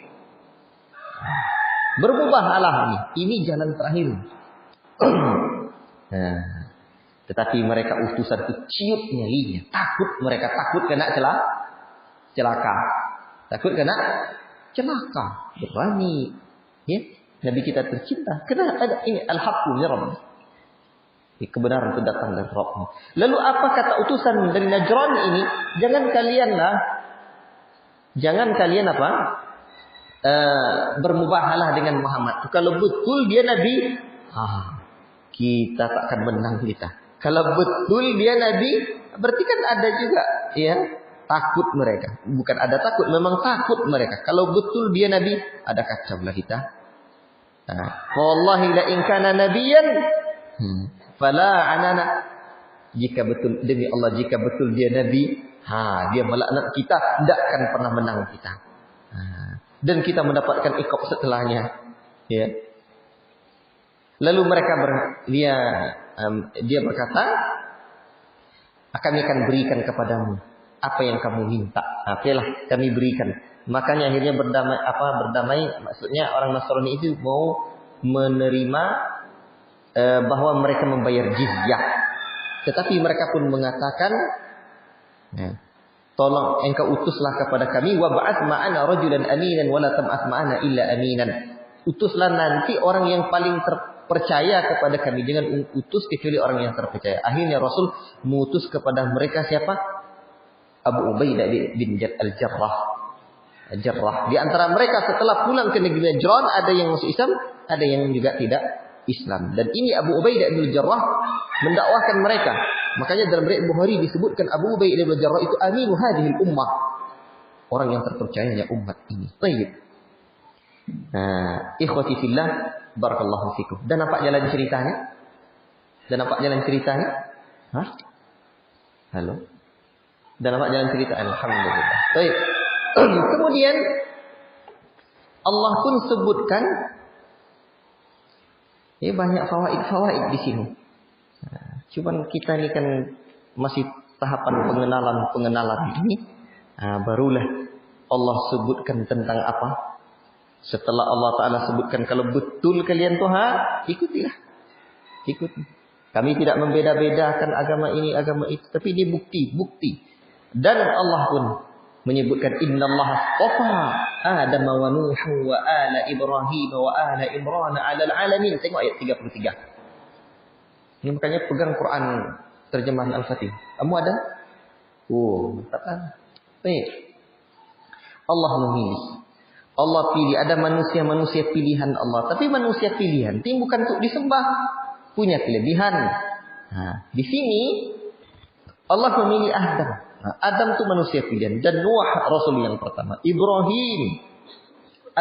Bermubahlah ini jalan terakhir. Tetapi mereka utusan itu ciut nyalinya, mereka takut kena celaka. Takut kena celaka. Berani. Ya, Nabi kita tercinta. Kena ada ini al-haqqu min Rabbih. Kebenaran itu datang dari Rabb. Lalu apa kata utusan dari Najran ini? Jangan kalian bermubahalah dengan Muhammad. Kalau betul dia Nabi, kita takkan menang kita. Kalau betul dia Nabi, berarti kan ada juga ya takut mereka. Bukan ada takut, memang takut mereka. Kalau betul dia Nabi, ada kacau lah kita. Wallahi la in kana nabiyyan fala anana. Jika betul demi Allah, jika betul dia Nabi, dia melaknat kita, tidak akan pernah menang kita. Dan kita mendapatkan iqab setelahnya. Ya. Lalu mereka dia berkata, kami akan berikan kepadamu apa yang kamu minta. Okelah, kami berikan. Makanya akhirnya berdamai. Maksudnya orang Nasrani itu mau menerima bahwa mereka membayar jizyah. Tetapi mereka pun mengatakan, tolong engkau utuslah kepada kami, wa ba'ath ma'ana rajulan aminan wa la tab'ath ma'ana illa aminan. Utuslah nanti orang yang paling terpercaya kepada kami, jangan utus kecuali orang yang terpercaya. Akhirnya Rasul mengutus kepada mereka siapa? Abu Ubaidah bin Al-Jarrah. Di antara mereka setelah pulang ke negeri Najran, ada yang masuk Islam, ada yang juga tidak Islam. Dan ini Abu Ubaidah bin Al-Jarrah mendakwahkan mereka. Makanya dalam riwayat Bukhari disebutkan Abu Ubaidah bin Al-Jarrah itu aminu hadhil ummah. Orang yang terpercayanya umat ini. Baik. Ikhwati fillah, barakallahu fikum. Dan nampak jalan ceritanya? Halo? Dan nampak jalan cerita? Alhamdulillah. Baik. Kemudian Allah pun sebutkan banyak fawaid di sini. Cuman kita ini kan masih tahapan pengenalan ini. Barulah Allah sebutkan tentang apa? Setelah Allah Ta'ala sebutkan kalau betul kalian Tuhan, ikutilah. Ikuti. Kami tidak membeda-bedakan agama ini, agama itu. Tapi ini bukti. Dan Allah pun menyebutkan innallaha astafa Adam wa Nuh wa ala Ibrahim wa ala Imran 'alal 'alamin. Tengok ayat 33. Ini makanya pegang Quran terjemahan Al-Fatih. Kamu ada? Mantap kan? Baik. Allah memilih. Allah pilih. Ada manusia pilihan Allah. Tapi manusia pilihan ini bukan untuk disembah. Punya kelebihan. Di sini Allah memilih Adam. Adam itu manusia pilihan. Dan Nuh Rasul yang pertama. Ibrahim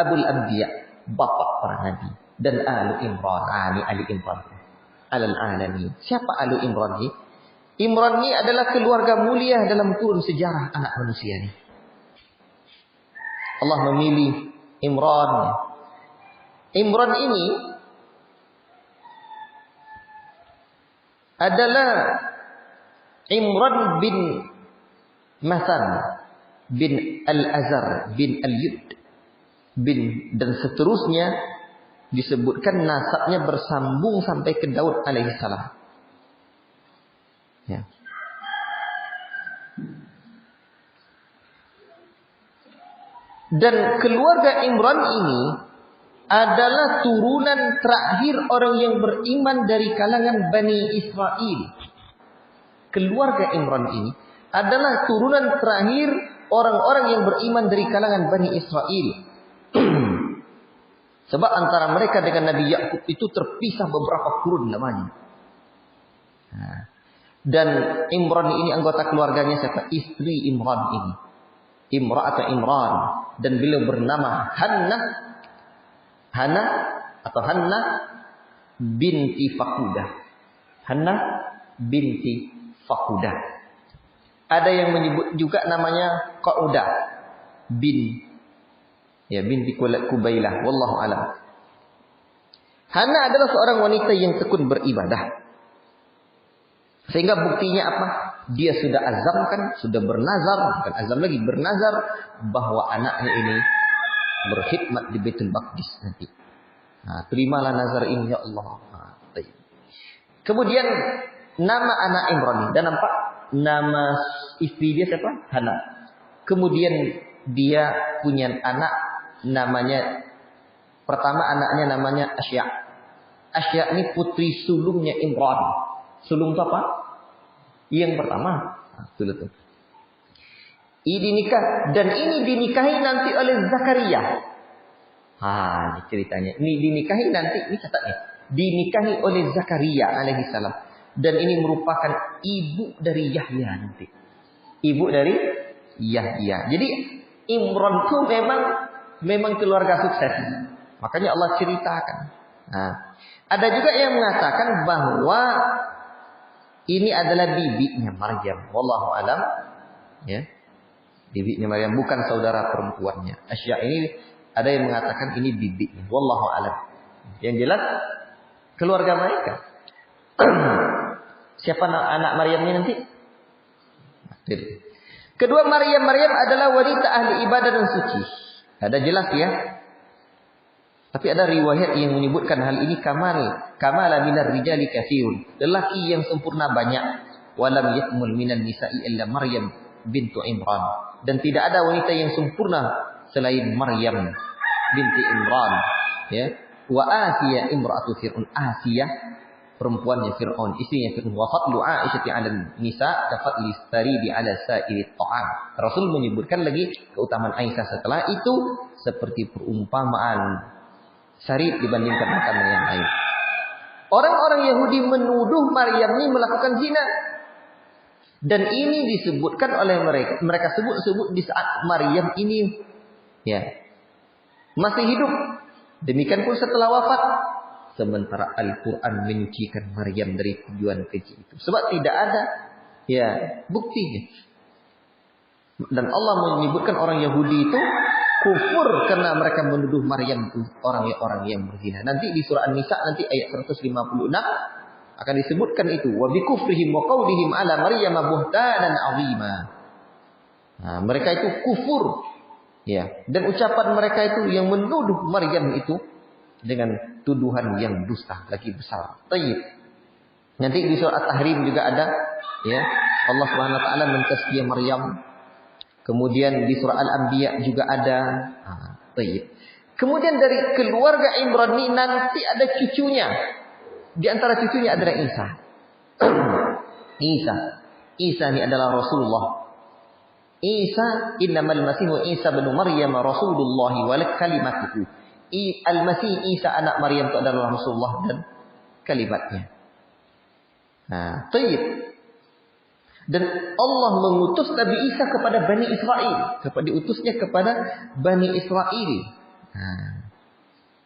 Abul Anbiya, bapak para nabi. Dan Alu Imran. Ali Imran. Alal alamin. Siapa Alu Imran ini? Imran ini adalah keluarga mulia dalam kurun sejarah anak manusia ini. Allah memilih Imran. Imran ini adalah Imran bin Masan bin Al-Azhar bin Al-Yud bin dan seterusnya, disebutkan nasabnya bersambung sampai ke Daud alaihissalam. Ya. Dan keluarga Imran ini adalah turunan terakhir orang yang beriman dari kalangan Bani Israel. Keluarga Imran ini adalah turunan terakhir orang-orang yang beriman dari kalangan Bani Israel. Sebab antara mereka dengan Nabi Yakub itu terpisah beberapa kurun namanya. Dan Imran ini anggota keluarganya siapa? Istri Imran ini. Imra'at Imran. Dan beliau bernama Hannah binti Fakudah. Hannah binti Fakudah. Ada yang menyebut juga namanya Qaudah binti Kubailah. Wallahu a'lam. Hannah adalah seorang wanita yang tekun beribadah. Sehingga buktinya apa? dia sudah azamkan, sudah bernazar, bukan azam lagi, bernazar bahwa anaknya ini berkhidmat di Baitul Maqdis nanti. Nah, terimalah nazar ini ya Allah. Nah, kemudian nama anak Imran ini, dan nampak nama istri dia siapa? Hana. Kemudian dia punya anak namanya, pertama anaknya namanya Asya. Asya ini putri sulungnya Imran. Sulung itu apa? Yang pertama. Nah, itu. Ini nikah, dan ini dinikahi nanti oleh Zakaria. Ini ceritanya. Ini dinikahi nanti, ini catatnya. Dinikahi oleh Zakaria alaihissalam. Dan ini merupakan ibu dari Yahya nanti. Ibu dari Yahya. Jadi Imran itu memang keluarga sukses. Makanya Allah ceritakan. Nah, ada juga yang mengatakan bahwa ini adalah bibinya Maryam. Wallahu alam. Ya. Bibinya Maryam, bukan saudara perempuannya. Asya ini ada yang mengatakan ini bibinya. Wallahu alam. Yang jelas keluarga mereka. Siapa anak Maryamnya nanti? Kedua, Maryam adalah wanita ahli ibadah dan suci. Ada jelas ya. Tapi ada riwayat yang menyebutkan hal ini kamala minar rijali katsirun. Lelaki yang sempurna banyak. Walam yakmul minan nisa'i illa Maryam bintu Imran. Dan tidak ada wanita yang sempurna selain Maryam binti Imran. Ya. Wa Asiyah imra'atu Fir'aun. Asiyah perempuannya Fir'aun, istrinya Fir'aun. Wa fadlu Aisyah 'ala nisa kafadli saridi 'ala sa'iri ta'am. Rasul menyebutkan lagi keutamaan Aisyah setelah itu seperti perumpamaan sarid dibandingkan makanan yang lain. Orang-orang Yahudi menuduh Maryam ini melakukan zina. Dan ini disebutkan oleh mereka sebut di saat Maryam ini ya masih hidup. Demikian pun setelah wafat. Sementara Al-Quran menyucikan Maryam dari tujuan keji itu. Sebab tidak ada ya buktinya. Dan Allah menyebutkan orang Yahudi itu kufur karena mereka menuduh Maryam itu orang yang berzina. Nanti di surah An-Nisa nanti ayat 156 akan disebutkan itu. Wa bi kufrihim wa qaulihim ala Maryam buhtanan 'azima. Nah, mereka itu kufur. Ya, dan ucapan mereka itu yang menuduh Maryam itu dengan tuduhan yang dusta lagi besar. Tayyib. Nanti di surah At-Tahrim juga ada ya, Allah Subhanahu wa taala mentazkiyah Maryam. Kemudian di surah Al-Anbiya juga ada. Tayyib. Kemudian dari keluarga Imran ini nanti ada cucunya. Di antara cucunya adalah Isa. Isa ini adalah Rasulullah. Isa innamal masihu Isa bin Maryam Rasulullah wa kalimatuhu. Al-Masih Isa anak Maryam itu adalah Rasulullah dan kalimatnya. Nah, tayyib. Dan Allah mengutus Nabi Isa kepada Bani Israel, diutusnya kepada Bani Israel.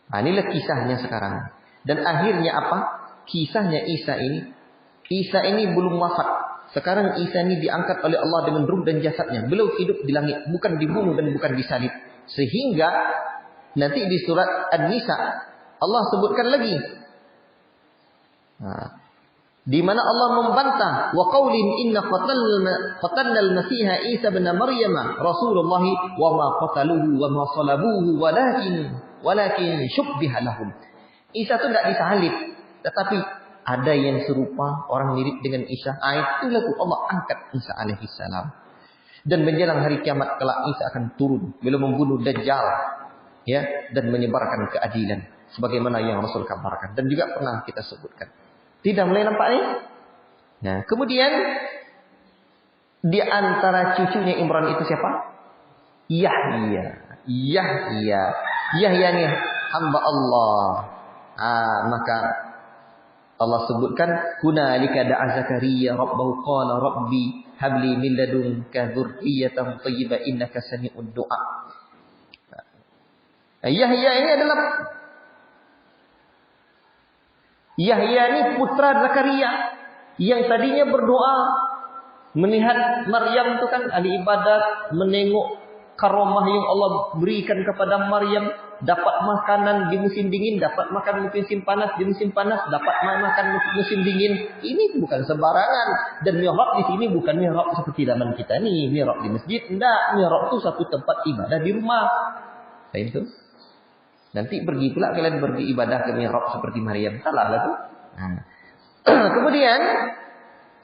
Nah, inilah kisahnya sekarang. Dan akhirnya apa? Kisahnya Isa ini belum wafat. Sekarang Isa ini diangkat oleh Allah dengan ruh dan jasadnya. Beliau hidup di langit, bukan dibunuh dan bukan disalib. Sehingga nanti di surat An-Nisa Allah sebutkan lagi. Di mana Allah membantah wa qaulin inna qatalna al-masiha Isa bin Maryam Rasulullah wa ma qataluhu wa ma salabuhu walakin syubbiha lahum. Isa itu tidak disalib, tetapi ada yang serupa orang mirip dengan Isa. Itulah Allah angkat Isa alaihi salam. Dan menjelang hari kiamat kelak Isa akan turun, beliau membunuh Dajjal ya, dan menyebarkan keadilan sebagaimana yang Rasul kabarkan dan juga pernah kita sebutkan. Tidak mulai nampak ini? Nah, kemudian di antara cucunya Imran itu siapa? Yahya ini hamba Allah. Maka Allah sebutkan hunalika da'a Zakaria rabbahu qala rabbi habli min ladunka dzurriyyatan thayyibah innaka sami'ud du'a. Yahya ini putra Zakaria yang tadinya berdoa melihat Maryam itu kan ahli ibadat, menengok karomah yang Allah berikan kepada Maryam, dapat makanan di musim dingin, dapat makan musim panas di musim panas, dapat makan musim dingin. Ini bukan sembarangan. Dan mihrab di sini bukan mihrab seperti zaman kita nih, mihrab di masjid. Enggak, mihrab itu satu tempat ibadah di rumah. Paham itu? Nanti pergi pula kalian beribadah ke mihrab seperti Maryam. Salah lah tuh. Nah. Kemudian,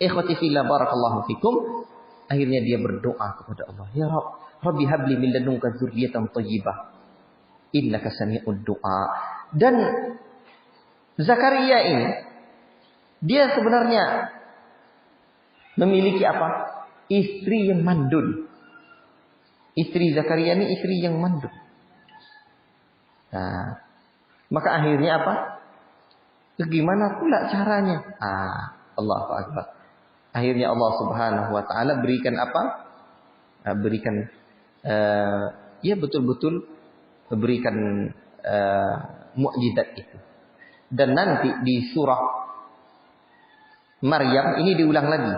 ikhwati fillah barakallahu fikum, akhirnya dia berdoa kepada Allah, ya Rabb, Rabbi habli min ladunka dzurriyyatan thayyibah innaka sami'ud du'a. Dan Zakaria ini dia sebenarnya memiliki apa? Istri yang mandul. Istri Zakaria ini istri yang mandul. Nah, maka akhirnya apa? Bagaimana pula caranya? Allahu Akbar. Akhirnya Allah Subhanahu wa taala berikan apa? Berikan ya betul-betul berikan mukjizat itu. Dan nanti di surah Maryam ini diulang lagi.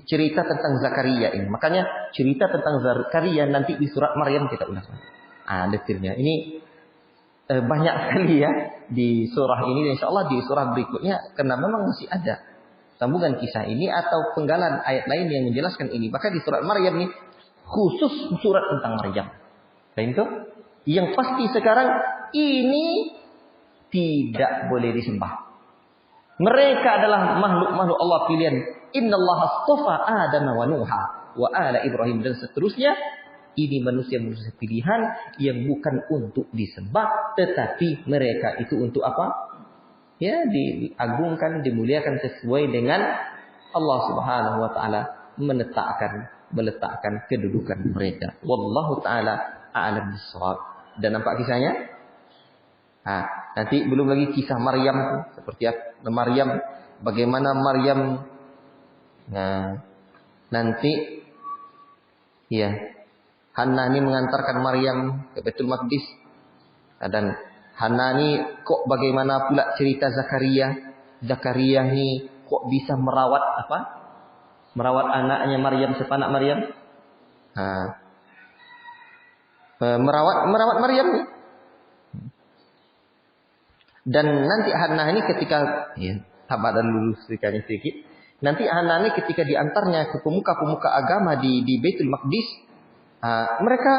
Cerita tentang Zakaria ini. Makanya cerita tentang Zakaria nanti di surat Maryam kita ulang lagi. Detailnya. Ini banyak sekali ya di surah ini, insyaallah di surah berikutnya, karena memang masih ada sambungan kisah ini atau penggalan ayat lain yang menjelaskan ini. Maka di surat Maryam ini khusus surat tentang Maryam. Dan itu yang pasti sekarang ini tidak boleh disembah. Mereka adalah makhluk-makhluk Allah pilihan. Innallaha astafa Adam wa Nuha wa ala Ibrahim, dan seterusnya. Ini manusia-manusia pilihan yang bukan untuk disembah, tetapi mereka itu untuk apa? Ya, diagungkan, dimuliakan sesuai dengan Allah Subhanahu wa taala meletakkan kedudukan mereka. Wallahu taala a'lam bissawab. Dan nampak kisahnya? Nanti belum lagi kisah Maryam, seperti Maryam, bagaimana Maryam nanti ya Hana ini mengantarkan Maryam ke Baitul Maqdis. Dan Hana ini kok bagaimana pula cerita Zakaria? Zakaria ini kok bisa merawat apa? Merawat anaknya Maryam, sepanak Maryam. Merawat Maryam nih. Dan nanti Hana ini ketika sabar dulu sedikit. Nanti Hana ini ketika diantarnya ke pemuka-pemuka agama di Baitul Maqdis, mereka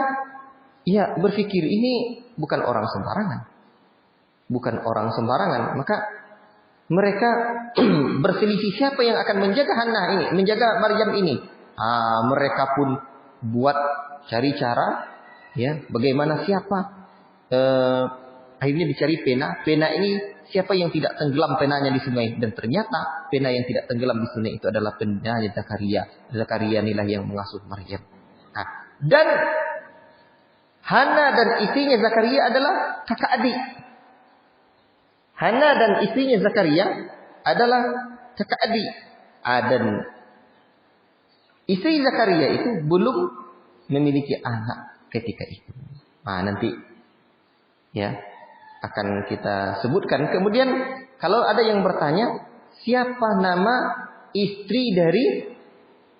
ya berpikir ini bukan orang sembarangan. Bukan orang sembarangan. Maka mereka berselisih siapa yang akan menjaga Hana ini, menjaga Maryam ini. Mereka pun buat cari cara ya, bagaimana siapa akhirnya dicari pena. Pena ini siapa yang tidak tenggelam penanya di sungai, dan ternyata pena yang tidak tenggelam di sungai itu adalah penanya Zakaria. Zakaria inilah yang mengasuh Maryam. Dan Hana dan istrinya Zakaria adalah kakak adik. Hana dan istrinya Zakaria adalah kakak adik. Dan istri Zakaria itu belum memiliki anak ketika itu. Nanti ya akan kita sebutkan. Kemudian kalau ada yang bertanya, siapa nama istri dari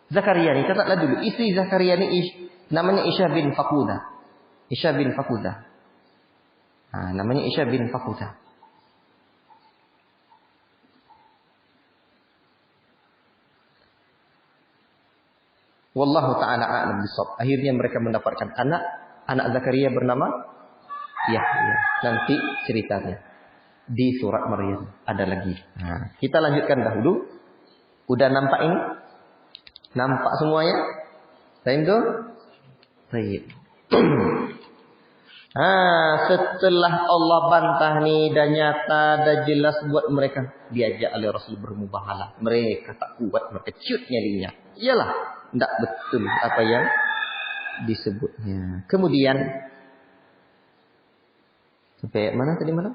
Zakaria ini? Catatlah dulu. Istri Zakaria ini namanya Isha bin Fakudah. Isha bin Fakudah. Namanya Isha bin Fakudah. Wallahu ta'ala a'lam bishawab. Akhirnya mereka mendapatkan anak Zakaria bernama Yahya. Nanti ceritanya di surat Maryam ada lagi. Kita lanjutkan dahulu. Udah nampak ini? Nampak semuanya? Time tu? Baik. Setelah Allah bantah nih dan nyata dan jelas buat mereka, diajak oleh Rasul bermubahalah. Mereka tak kuat, mereka ciut nyalinya. Iyalah, tidak betul apa yang disebutnya. Kemudian sampai mana tadi malam?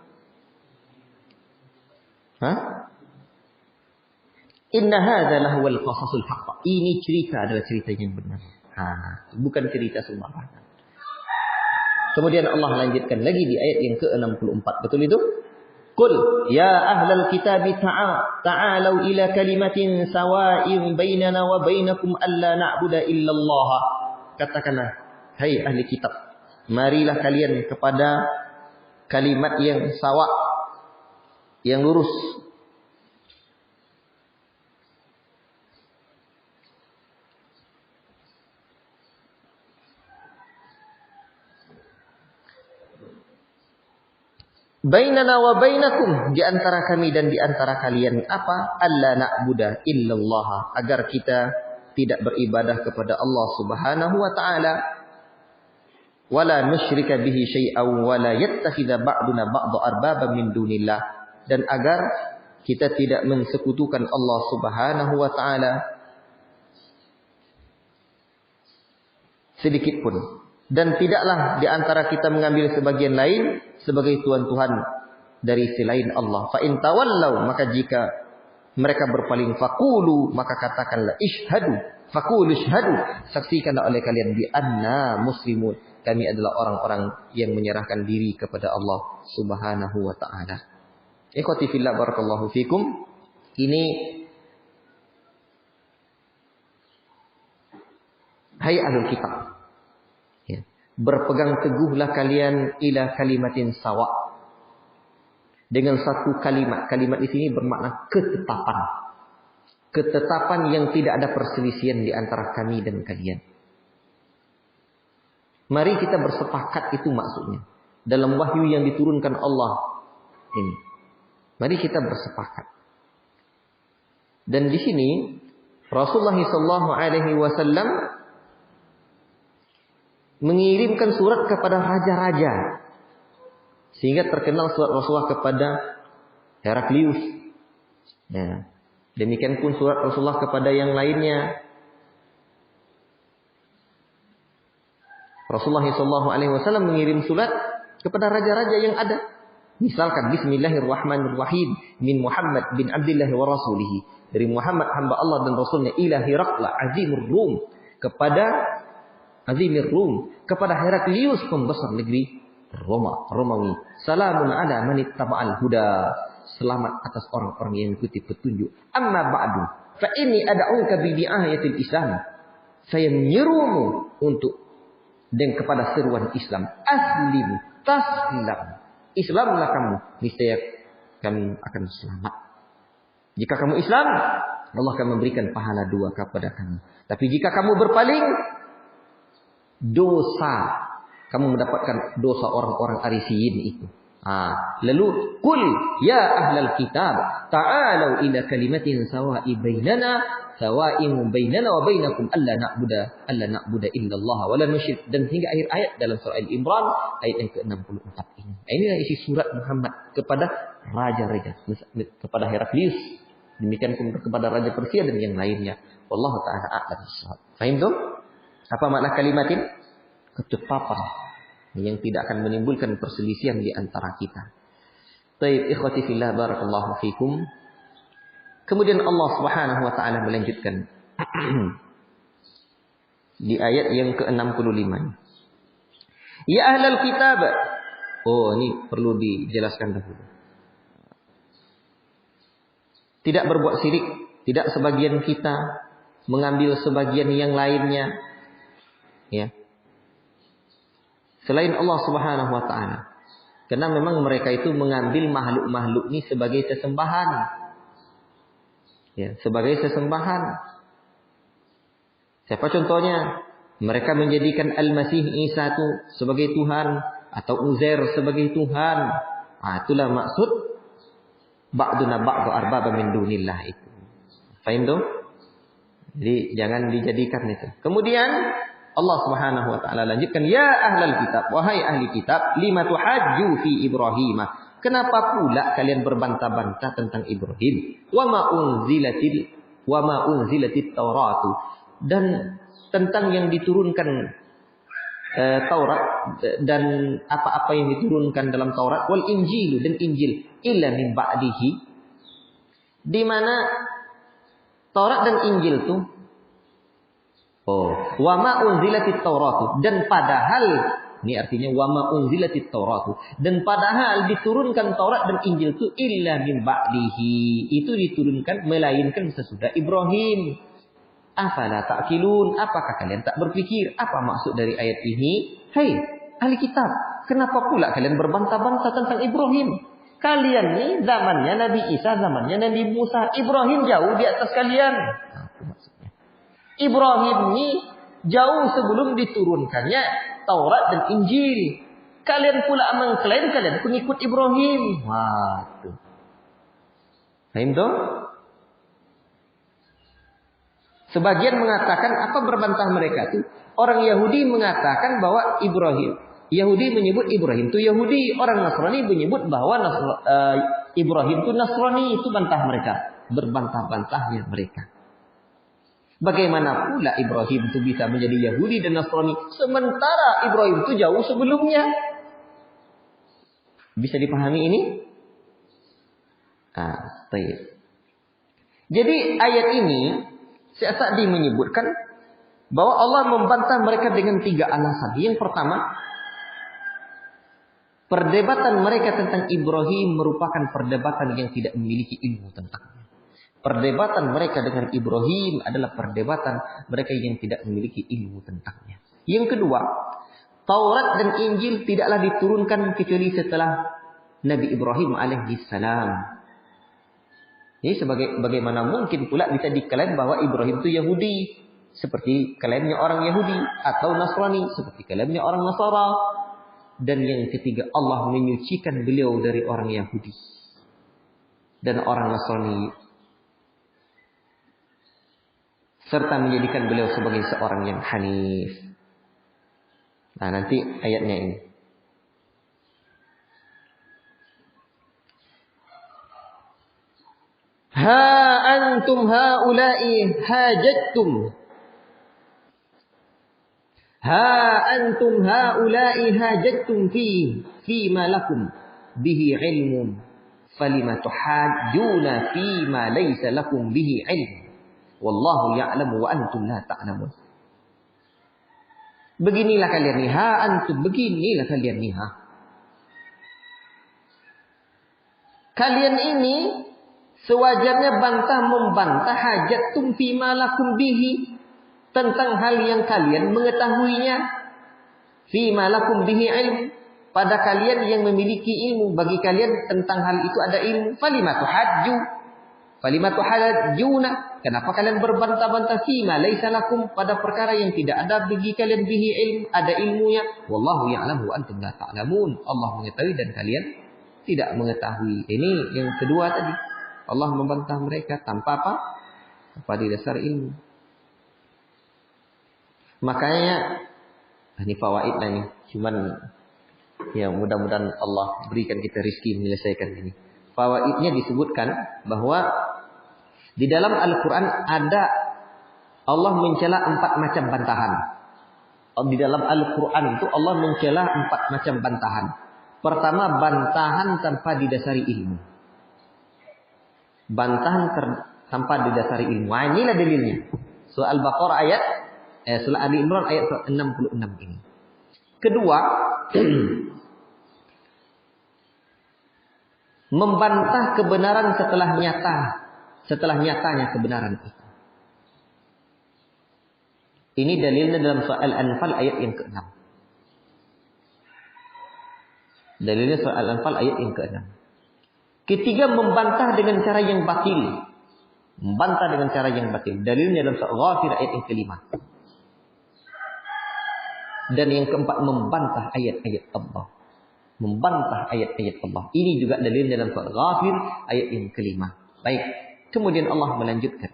Inna hadza lahuwal qasasul haqq. Ini cerita adalah cerita yang benar. Bukan cerita sembarangan. Kemudian Allah lanjutkan lagi di ayat yang ke-64. Betul itu? Qul ya ahlal kitabi ta'alu ila kalimatin sawa'in bainana wa bainakum alla na'budu illallah. Katakanlah, hai ahli kitab, Marilah kalian kepada kalimat yang sawa, yang lurus. Bainana wa bainakum, di antara kami dan di antara kalian apa? Alla na'budu illallah, agar kita tidak beribadah kepada Allah Subhanahu wa taala, wala nusyrika bihi syai'an wala yattakhidha ba'duna ba'dha arbaba min dunillah, dan agar kita tidak mensekutukan Allah Subhanahu wa taala sedikit pun. Dan tidaklah di antara kita mengambil sebagian lain sebagai Tuhan-Tuhan dari selain Allah. Fa in tawallaw, maka jika mereka berpaling, faqulu, maka katakanlah ishhadu, faqulu ishhadu, saksikanlah oleh kalian bi anna muslimun, kami adalah orang-orang yang menyerahkan diri kepada Allah Subhanahu wa taala. Ikhwati fillah, barakallahu fikum. Ini hai ahlul kitab, berpegang teguhlah kalian ila kalimatin sawa, dengan satu kalimat. Kalimat di sini bermakna ketetapan. Ketetapan yang tidak ada perselisihan di antara kami dan kalian. Mari kita bersepakat, itu maksudnya. Dalam wahyu yang diturunkan Allah ini. Mari kita bersepakat. Dan di sini Rasulullah SAW mengirimkan surat kepada raja-raja, sehingga terkenal surat Rasulullah kepada Heraklius. Ya. Demikian pun surat Rasulullah kepada yang lainnya. Rasulullah SAW mengirim surat kepada raja-raja yang ada. Misalkan Bismillahirrahmanirrahim min Muhammad bin Abdullah wa Rasulih, dari Muhammad hamba Allah dan Rasulnya, ila Hirakla azimur Rum, kepada Azimir Rum, kepada Heraklius pembesar negeri Romawi. Salamun ala man ittaba'al huda, selamat atas orang-orang yang mengikuti petunjuk. Amma ba'du, fa inni ad'uka bi ayatil Islam, saya menyerumu untuk dan kepada seruan Islam. Aslim taslam, Islamlah kamu, niscaya kami akan selamat. Jika kamu Islam, Allah akan memberikan pahala 2 kepada kamu. Tapi jika kamu berpaling, dosa, kamu mendapatkan dosa orang-orang Arisiyin itu. Lalu kul ya ahlal kitab ta'alu ila kalimatin sawa'in bainana wa bainakum alla na'budu illallah wa la nusyrik, dan hingga akhir ayat dalam surah Al-Imran ayat yang ke-64 ini. Inilah isi surat Muhammad kepada raja-raja, kepada Heraklius, demikian pun kepada raja Persia dan yang lainnya. Wallahu ta'ala a'lam bissawab. Faham tu? Apa makna kalimatin? Ketetapan yang tidak akan menimbulkan perselisihan di antara kita. Baik, ikhwati fillah, barakallahu fikum. Kemudian Allah Subhanahu wa taala melanjutkan di ayat yang ke-65. Ya ahlal kitab. Oh, ini perlu dijelaskan dahulu. Tidak berbuat syirik, tidak sebagian kita mengambil sebagian yang lainnya, ya, selain Allah Subhanahu wa taala. Karena memang mereka itu mengambil makhluk-makhluk ini sebagai sesembahan. Ya, sebagai sesembahan. Siapa contohnya? Mereka menjadikan Al-Masih Isa itu sebagai Tuhan, atau Uzair sebagai Tuhan. Itulah maksud ba'duna ba'du arbaba min dunillah itu. Faham tu? Jadi jangan dijadikan itu. Kemudian Allah Subhanahu wa taala lanjutkan, ya ahlal kitab, wahai ahli kitab, lima tuhajju fi Ibrahim. Kenapa pula kalian berbantah-bantah tentang Ibrahim? Wa ma unzilatit Tauratu, dan tentang yang diturunkan Taurat dan apa-apa yang diturunkan dalam Taurat, wal Injil dan Injil, illa min ba'dihi, di mana Taurat dan Injil itu wa ma unzilatit Tauratu, dan padahal, ini artinya wa ma unzilatit Tauratu, dan padahal diturunkan Taurat dan Injil itu illa min ba'dihi, itu diturunkan melainkan sesudah Ibrahim. Afala ta'qilun, apakah kalian tak berpikir? Apa maksud dari ayat ini? Hai ahli kitab, kenapa pula kalian berbantah-bantah tentang Ibrahim? Kalian ni zamannya Nabi Isa, zamannya Nabi Musa. Ibrahim jauh di atas kalian. Nah, itu maksudnya. Ibrahim ni jauh sebelum diturunkannya Taurat dan Injil. Kalian pula mengklaim kalian pengikut Ibrahim. Wah, tuh. Faham tu? Sebagian mengatakan apa berbantah mereka tu? Orang Yahudi mengatakan bahwa Yahudi menyebut Ibrahim itu Yahudi. Orang Nasrani menyebut bahwa Ibrahim itu Nasrani. Itu bantah mereka. Berbantah-bantahnya mereka. Bagaimana pula Ibrahim itu bisa menjadi Yahudi dan Nasrani. Sementara Ibrahim itu jauh sebelumnya. Bisa dipahami ini? Jadi ayat ini Syekh Sa'di menyebutkan bahwa Allah membantah mereka dengan 3 alasan. Yang pertama, perdebatan mereka tentang Ibrahim merupakan perdebatan yang tidak memiliki ilmu tentangnya. Perdebatan mereka dengan Ibrahim adalah perdebatan mereka yang tidak memiliki ilmu tentangnya. Yang kedua, Taurat dan Injil tidaklah diturunkan kecuali setelah Nabi Ibrahim alaihissalam. Jadi bagaimana mungkin pula bisa diklaim bahwa Ibrahim itu Yahudi seperti klaimnya orang Yahudi atau Nasrani seperti klaimnya orang Nasara. Dan yang ketiga, Allah menyucikan beliau dari orang Yahudi dan orang Nasrani serta menjadikan beliau sebagai seorang yang hanif. Nah, nanti ayatnya ini. Ha antum haula'i hajattum. Ha antum haula'i hajattum fi ma lakum bihi ilmun falima tuhajjuna fi ma laysa lakum bihi ilm wallahu ya'lamu wa antum la ta'lamun. Beginilah kalian ni, ha antum, beginilah kalian ni, ha. Kalian ini sewajarnya membantah hajattum fi ma lakum bihi, tentang hal yang kalian mengetahuinya. Fi ma lakum bihi ilm, pada kalian yang memiliki ilmu. Bagi kalian tentang hal itu ada ilmu. Falimatu hajjuna, kenapa kalian berbantah-bantah fi ma laisa lakum, pada perkara yang tidak ada bagi kalian bihi ilm, ada ilmunya. Wallahu ya'lamu wa antum la ta'lamun, Allah mengetahui dan kalian tidak mengetahui. Ini yang kedua tadi, Allah membantah mereka tanpa apa? Tanpa didasar ilmu. Makanya ini fawaid lah ini. Cuman ya mudah-mudahan Allah berikan kita rezeki menyelesaikan ini. Fawaidnya disebutkan bahwa di dalam Al-Quran ada Allah mencela 4 macam bantahan. Di dalam Al-Quran itu Allah mencela 4 macam bantahan. Pertama, bantahan tanpa didasari ilmu. Bantahan tanpa didasari ilmu. Nah, inilah dalilnya. Surah Al-Baqarah Surah Ali Imran ayat 66 ini. Kedua, membantah kebenaran setelah nyatanya kebenaran itu. Ini dalilnya dalam surah Al-Anfal ayat yang ke-6. Dalilnya surah Al-Anfal ayat yang ke-6. Ketiga, membantah dengan cara yang batil. Membantah dengan cara yang batil. Dalilnya dalam surah Ghafir ayat yang ke-5. Dan yang keempat, membantah ayat-ayat Allah. Membantah ayat-ayat Allah. Ini juga dalilnya dalam surah Ghafir ayat yang ke-5. Baik. Kemudian Allah melanjutkan.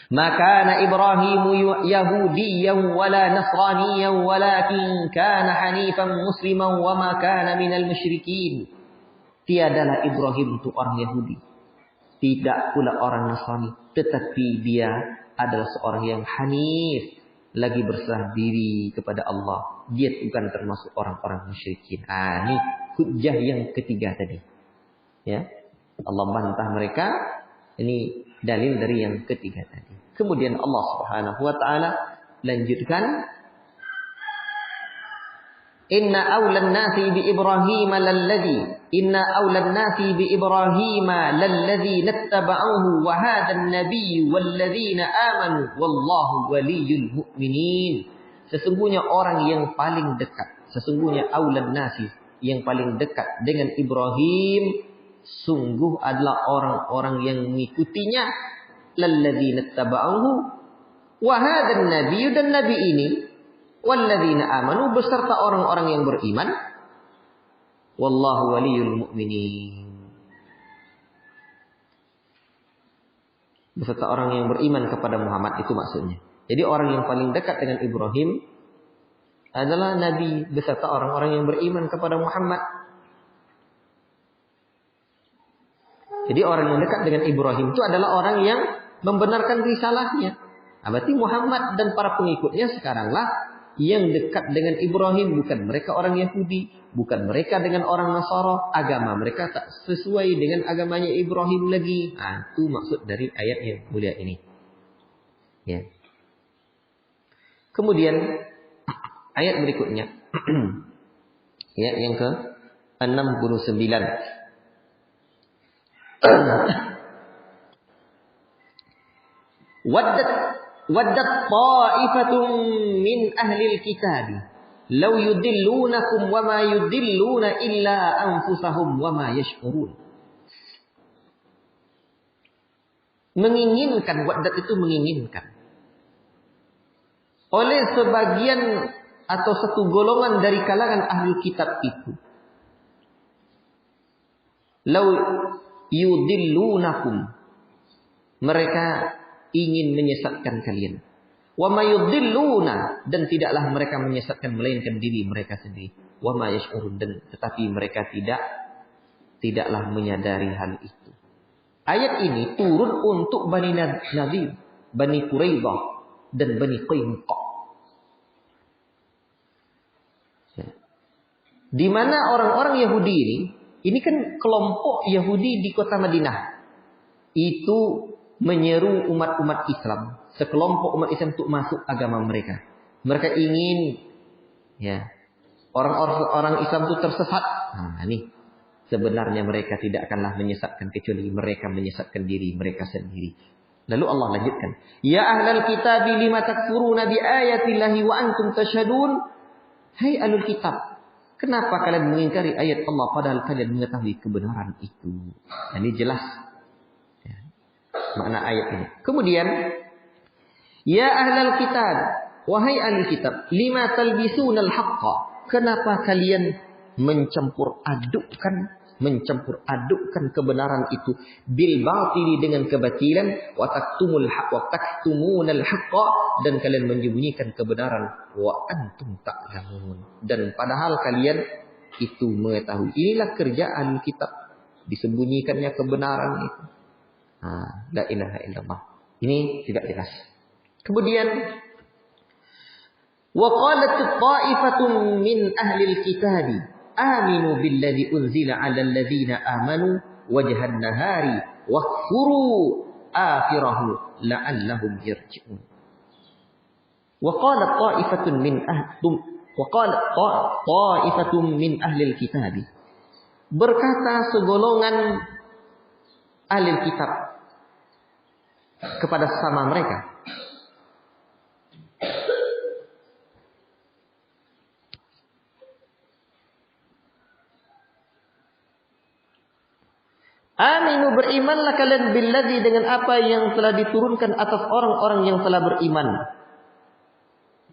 Maka Ibrahim Yahudiyyan wala Nasraniyyan walakin kana hanifan musliman wa ma kana minal musyrikin. Tiadalah Ibrahim itu orang Yahudi, tidak pula orang Nasrani, tetapi dia adalah seorang yang hanif, lagi berserah diri kepada Allah. Dia bukan termasuk orang-orang musyrikin. Ini hujjah yang ketiga tadi. Ya, Allah bantah mereka. Ini dalil dari yang ketiga tadi. Kemudian Allah Subhanahu wa taala lanjutkan, Inna awlan nasi bi Ibrahim lalladzi nattaba'uhu wa hadha an-nabiy walladzina amanu wallahu waliyyul mu'minin. Sesungguhnya orang yang paling dekat Sesungguhnya aulan nasi, yang paling dekat dengan Ibrahim, sungguh adalah orang-orang yang mengikutinya, lalladzina taba'uhu wa hadzal nabiyyu, dan nabi ini, walladzina amanu, beserta orang-orang yang beriman, wallahu waliyul mu'minin, beserta orang yang beriman kepada Muhammad, itu maksudnya. Jadi orang yang paling dekat dengan Ibrahim adalah nabi beserta orang-orang yang beriman kepada Muhammad. Jadi orang yang dekat dengan Ibrahim itu adalah orang yang membenarkan risalahnya. Berarti Muhammad dan para pengikutnya sekaranglah yang dekat dengan Ibrahim. Bukan mereka orang Yahudi. Bukan mereka dengan orang Nasara. Agama mereka tak sesuai dengan agamanya Ibrahim lagi. Itu maksud dari ayat yang mulia ini. Ya. Kemudian ayat berikutnya. Ya, yang ke 69. Waddat ta'ifatun min ahlil kitab law yudillunakum wa ma yudilluna illa anfusahum wa ma yash'urun. Menginginkan, waddat itu menginginkan. Oleh sebagian atau satu golongan dari kalangan ahli kitab itu. Law yudillunakum, mereka ingin menyesatkan kalian. Wa ma yudilluna, dan tidaklah mereka menyesatkan melainkan diri mereka sendiri. Wa ma yash'urun, dan tetapi mereka tidaklah menyadari hal itu. Ayat ini turun untuk Bani Nadir, Bani Quraidah dan Bani Qainuqa. Di mana orang-orang Yahudi ini kan kelompok Yahudi di kota Madinah. Itu menyeru umat-umat Islam, sekelompok umat Islam untuk masuk agama mereka. Mereka ingin orang-orang Islam itu tersesat. Ini sebenarnya mereka tidak akanlah menyesatkan kecuali mereka menyesatkan diri mereka sendiri. Lalu Allah lanjutkan, ya ahlal kitab lima takfuruna bi ayatillahi wa antum tashhadun. Hai ahlul kitab, kenapa kalian mengingkari ayat Allah padahal kalian mengetahui kebenaran itu? Ini jelas makna ayat ini. Kemudian, ya ahlal kitab, wahai ahlul kitab, lima talbisunal haqqa, kenapa kalian mencampur adukkan kebenaran itu bil batili, dengan kebatilan, wa taktumunal haqqa, dan kalian menyembunyikan kebenaran, wa antum ta'lamun, dan padahal kalian itu mengetahui. Inilah kerja ahlul kitab, disembunyikannya kebenaran itu. La ilaha illallah. Ini tidak jelas. Kemudian, wa qalat ta'ifatun min ahlil kitabi aminu billadzi unzila 'alal ladzina amanu wajhan nahari wakfuru akhirahu la'allahum yarji'un. Wa qalat ta'ifatun min ahlil kitabi, berkata segolongan ahli kitab kepada sesama mereka, aminu, berimanlah kalian billadzi, dengan apa yang telah diturunkan atas orang-orang yang telah beriman,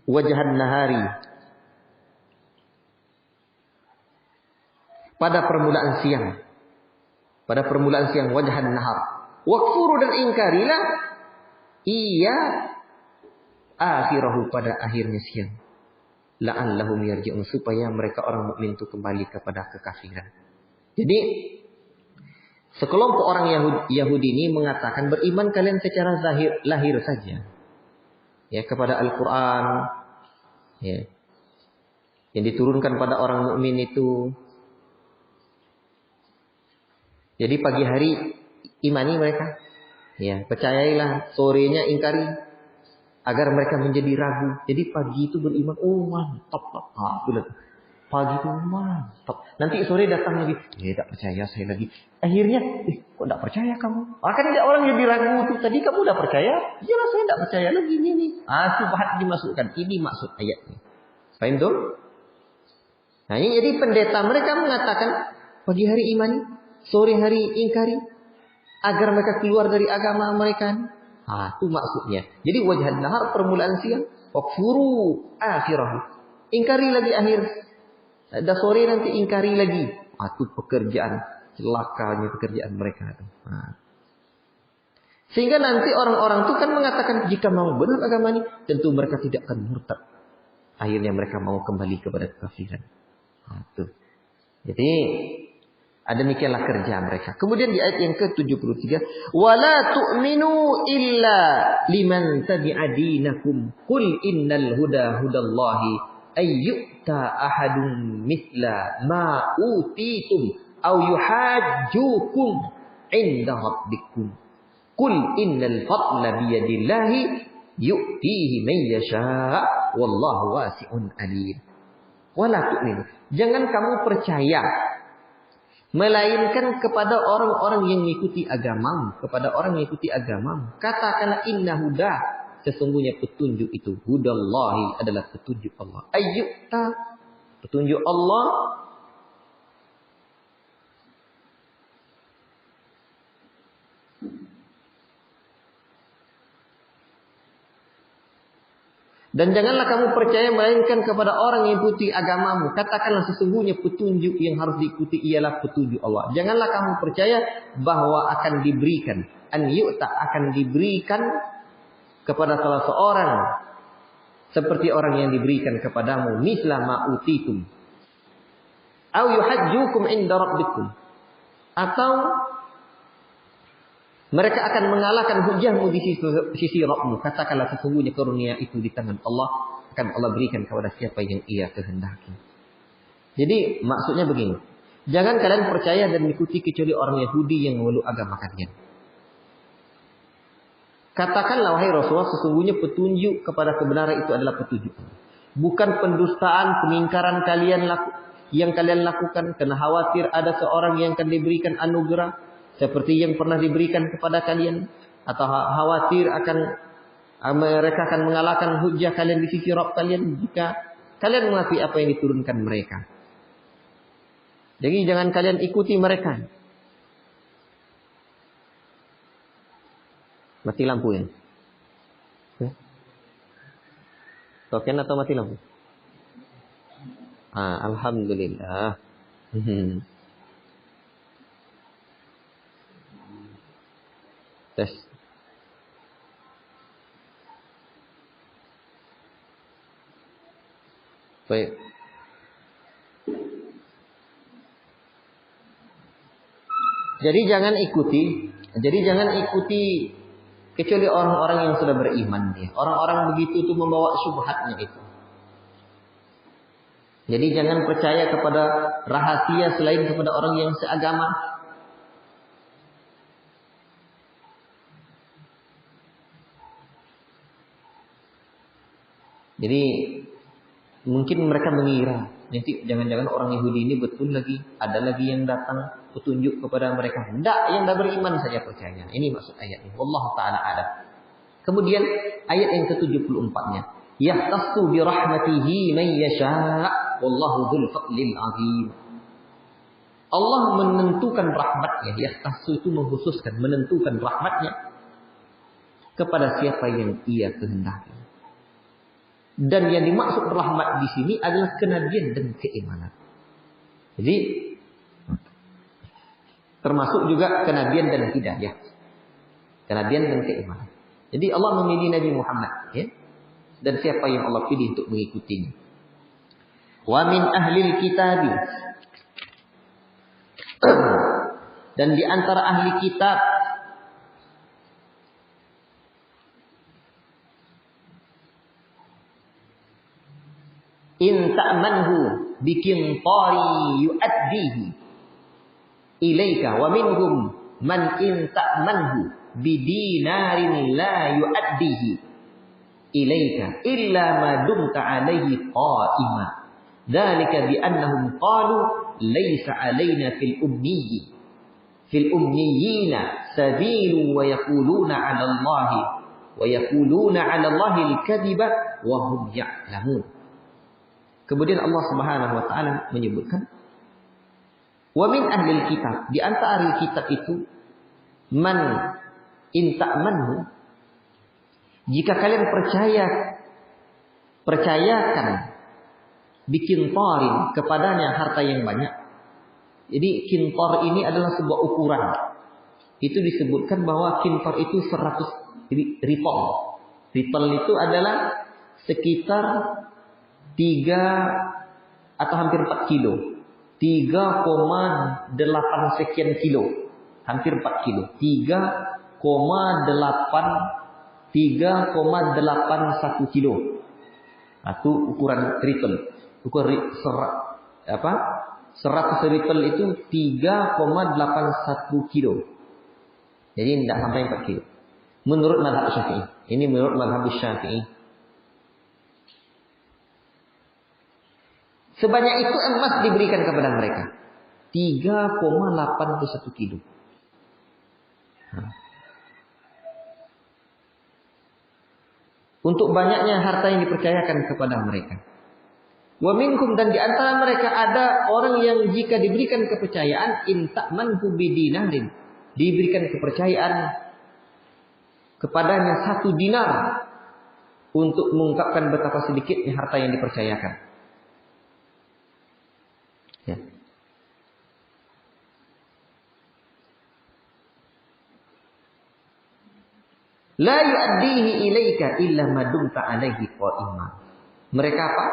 wajhan nahari, pada permulaan siang, wajhan nahar, wakfuru, dan ingkarilah ia akhirahu, pada akhirnya siang, la'allahum yarji'un, supaya mereka orang mukmin itu kembali kepada kekafiran. Jadi sekelompok orang Yahudi ini mengatakan beriman kalian secara lahir saja, kepada Al-Quran, yang diturunkan pada orang mukmin itu. Jadi pagi hari imani mereka, percayailah, sorenya ingkari, agar mereka menjadi ragu. Jadi pagi itu beriman, mantap, pagi itu mantap. Nanti sore datang lagi, tak percaya saya lagi. Akhirnya, kok tak percaya kamu? Kan ada orang yang diragu tuh, tadi kamu udah percaya? Iyalah, saya tak percaya lagi ini. Subhat dimasukkan. Ini maksud ayatnya. Faham tuh? Nah, ini jadi pendeta mereka mengatakan pagi hari imani, sore hari ingkari, agar mereka keluar dari agama mereka. Ah, itu maksudnya. Jadi wajah nahar permulaan siang, wakfuru akhirahu. Ingkari lagi akhir. Ada sore nanti ingkari lagi. Ah, itu pekerjaan celakanya pekerjaan mereka. Nah. Sehingga nanti orang-orang itu kan mengatakan jika mau benar agama ini, tentu mereka tidak akan murtad. Akhirnya mereka mau kembali kepada kekafiran. Nah, tuh. Jadi demikianlah kerja mereka. Kemudian di ayat yang ke-73, wala tu'minu illa liman tabi'a dinakum qul innal huda hudallahi ayyuta ahadun mithla ma utitum aw yuhajjukum 'inda rabbikum qul innal fadla biyadillahi yu'tihi man yasha' wallahu wasi'un alim. Wala tu'minu, jangan kamu percaya melainkan kepada orang-orang yang mengikuti agamamu, kepada orang yang mengikuti agamamu. Katakanlah inna huda, sesungguhnya petunjuk itu hudallahi adalah petunjuk Allah. Ayyuta, petunjuk Allah. Dan janganlah kamu percaya melainkan kepada orang yang mengikuti agamamu. Katakanlah sesungguhnya petunjuk yang harus diikuti ialah petunjuk Allah. Janganlah kamu percaya bahwa akan diberikan. An yu'ta akan diberikan kepada salah seorang. Seperti orang yang diberikan kepadamu. Misla ma'utitum. Au yuhajjukum inda rabbikum. Atau mereka akan mengalahkan hujahmu di sisi Rabbmu. Katakanlah sesungguhnya karunia itu di tangan Allah. Akan Allah berikan kepada siapa yang ia kehendaki. Jadi maksudnya begini. Jangan kalian percaya dan mengikuti kecuali orang Yahudi yang memeluk agama kalian. Katakanlah wahai Rasulullah, sesungguhnya petunjuk kepada kebenaran itu adalah petunjuk. Bukan pendustaan, pengingkaran yang kalian lakukan. Karena khawatir ada seorang yang akan diberikan anugerah. Seperti yang pernah diberikan kepada kalian. Atau khawatir mereka akan mengalahkan hujah kalian di sisi Rabb kalian. Jika kalian mengakui apa yang diturunkan mereka. Jadi jangan kalian ikuti mereka. Mati lampu ya? Token atau mati lampu? Alhamdulillah. Tes. Baik. Jadi jangan ikuti kecuali orang-orang yang sudah beriman dia. Orang-orang begitu itu membawa syubhatnya itu. Jadi jangan percaya kepada rahasia selain kepada orang yang seagama. Jadi mungkin mereka mengira nanti jangan-jangan orang Yahudi ini betul lagi ada lagi yang datang petunjuk kepada mereka. Tidak, yang tidak beriman saja percaya. Ini maksud ayat ini. Wallahu ta'ala a'lam. Kemudian ayat yang ke-74-nya. Yahtassu bi rahmatihi man yasha' wallahu dzul fadlil 'azim. Allah menentukan rahmatnya. Yahtassu itu mengkhususkan, menentukan rahmatnya kepada siapa yang ia kehendaki. Dan yang dimaksud rahmat di sini adalah kenabian dan keimanan. Jadi termasuk juga kenabian dan hidayah. Kenabian dan keimanan. Jadi Allah memilih Nabi Muhammad, ya. Dan siapa yang Allah pilih untuk mengikutinya. Wa min ahlil kitabi. Dan di antara ahli kitab in ta'manhu biqintari yu'addihi ilaika wa minhum man in ta'manhu bidinarin la yu'addihi ilaika illa ma dumta alaihi qa'ima dzalika bi annahum qalu laysa alaina fil ummiyina sabilu wa yaquluna 'ala Allahi al-kadhiba wa hum ya'lamun. Kemudian Allah Subhanahu wa taala menyebutkan, wa min ahlil kitab, di antara ahli kitab itu, man in ta'manhu, jika kalian percayakan bikin torin kepadanya harta yang banyak. Jadi kintor ini adalah sebuah ukuran. Itu disebutkan bahwa kintor itu 100 ripol. Ripol itu adalah sekitar 3 atau hampir 4 kilo. 3,8 sekian kilo. Hampir 4 kilo. 3,81 kilo. Itu ukuran ripple. Ukuran 100 ripple itu 3,81 kilo. Jadi tidak sampai 4 kilo. Menurut mazhab Syafi'i. Ini menurut mazhab Syafi'i. Sebanyak itu emas diberikan kepada mereka. 3,81 kilo. Untuk banyaknya harta yang dipercayakan kepada mereka. Wa minkum, dan di antara mereka ada orang yang jika diberikan kepercayaan, in ta'manhu bidinarin, diberikan kepercayaan kepadanya 1 dinar untuk mengungkapkan betapa sedikitnya harta yang dipercayakan. Ya. La yu'addihi ilaika illa ma dumta alaihi qa'ima. Mereka apa?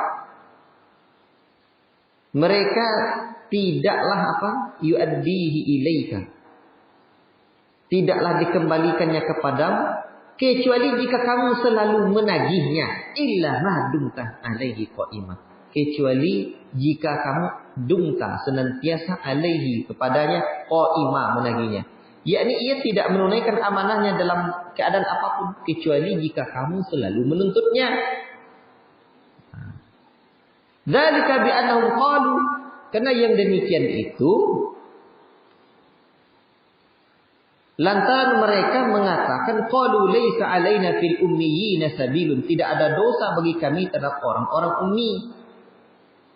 Mereka tidaklah apa? Yu'addihi ilaika. Tidaklah dikembalikannya kepadamu kecuali jika kamu selalu menagihnya. Illa ma dumta alaihi qa'ima. Kecuali jika kamu dumta senantiasa alaihi kepadanya qa'ima menagihnya. Yakni ia tidak menunaikan amanahnya dalam keadaan apapun kecuali jika kamu selalu menuntutnya. Dzalika bi annahum qalu, karena yang demikian itu lantaran mereka mengatakan qalu laisa alaina fil ummiyina sabilun, tidak ada dosa bagi kami terhadap orang-orang ummi.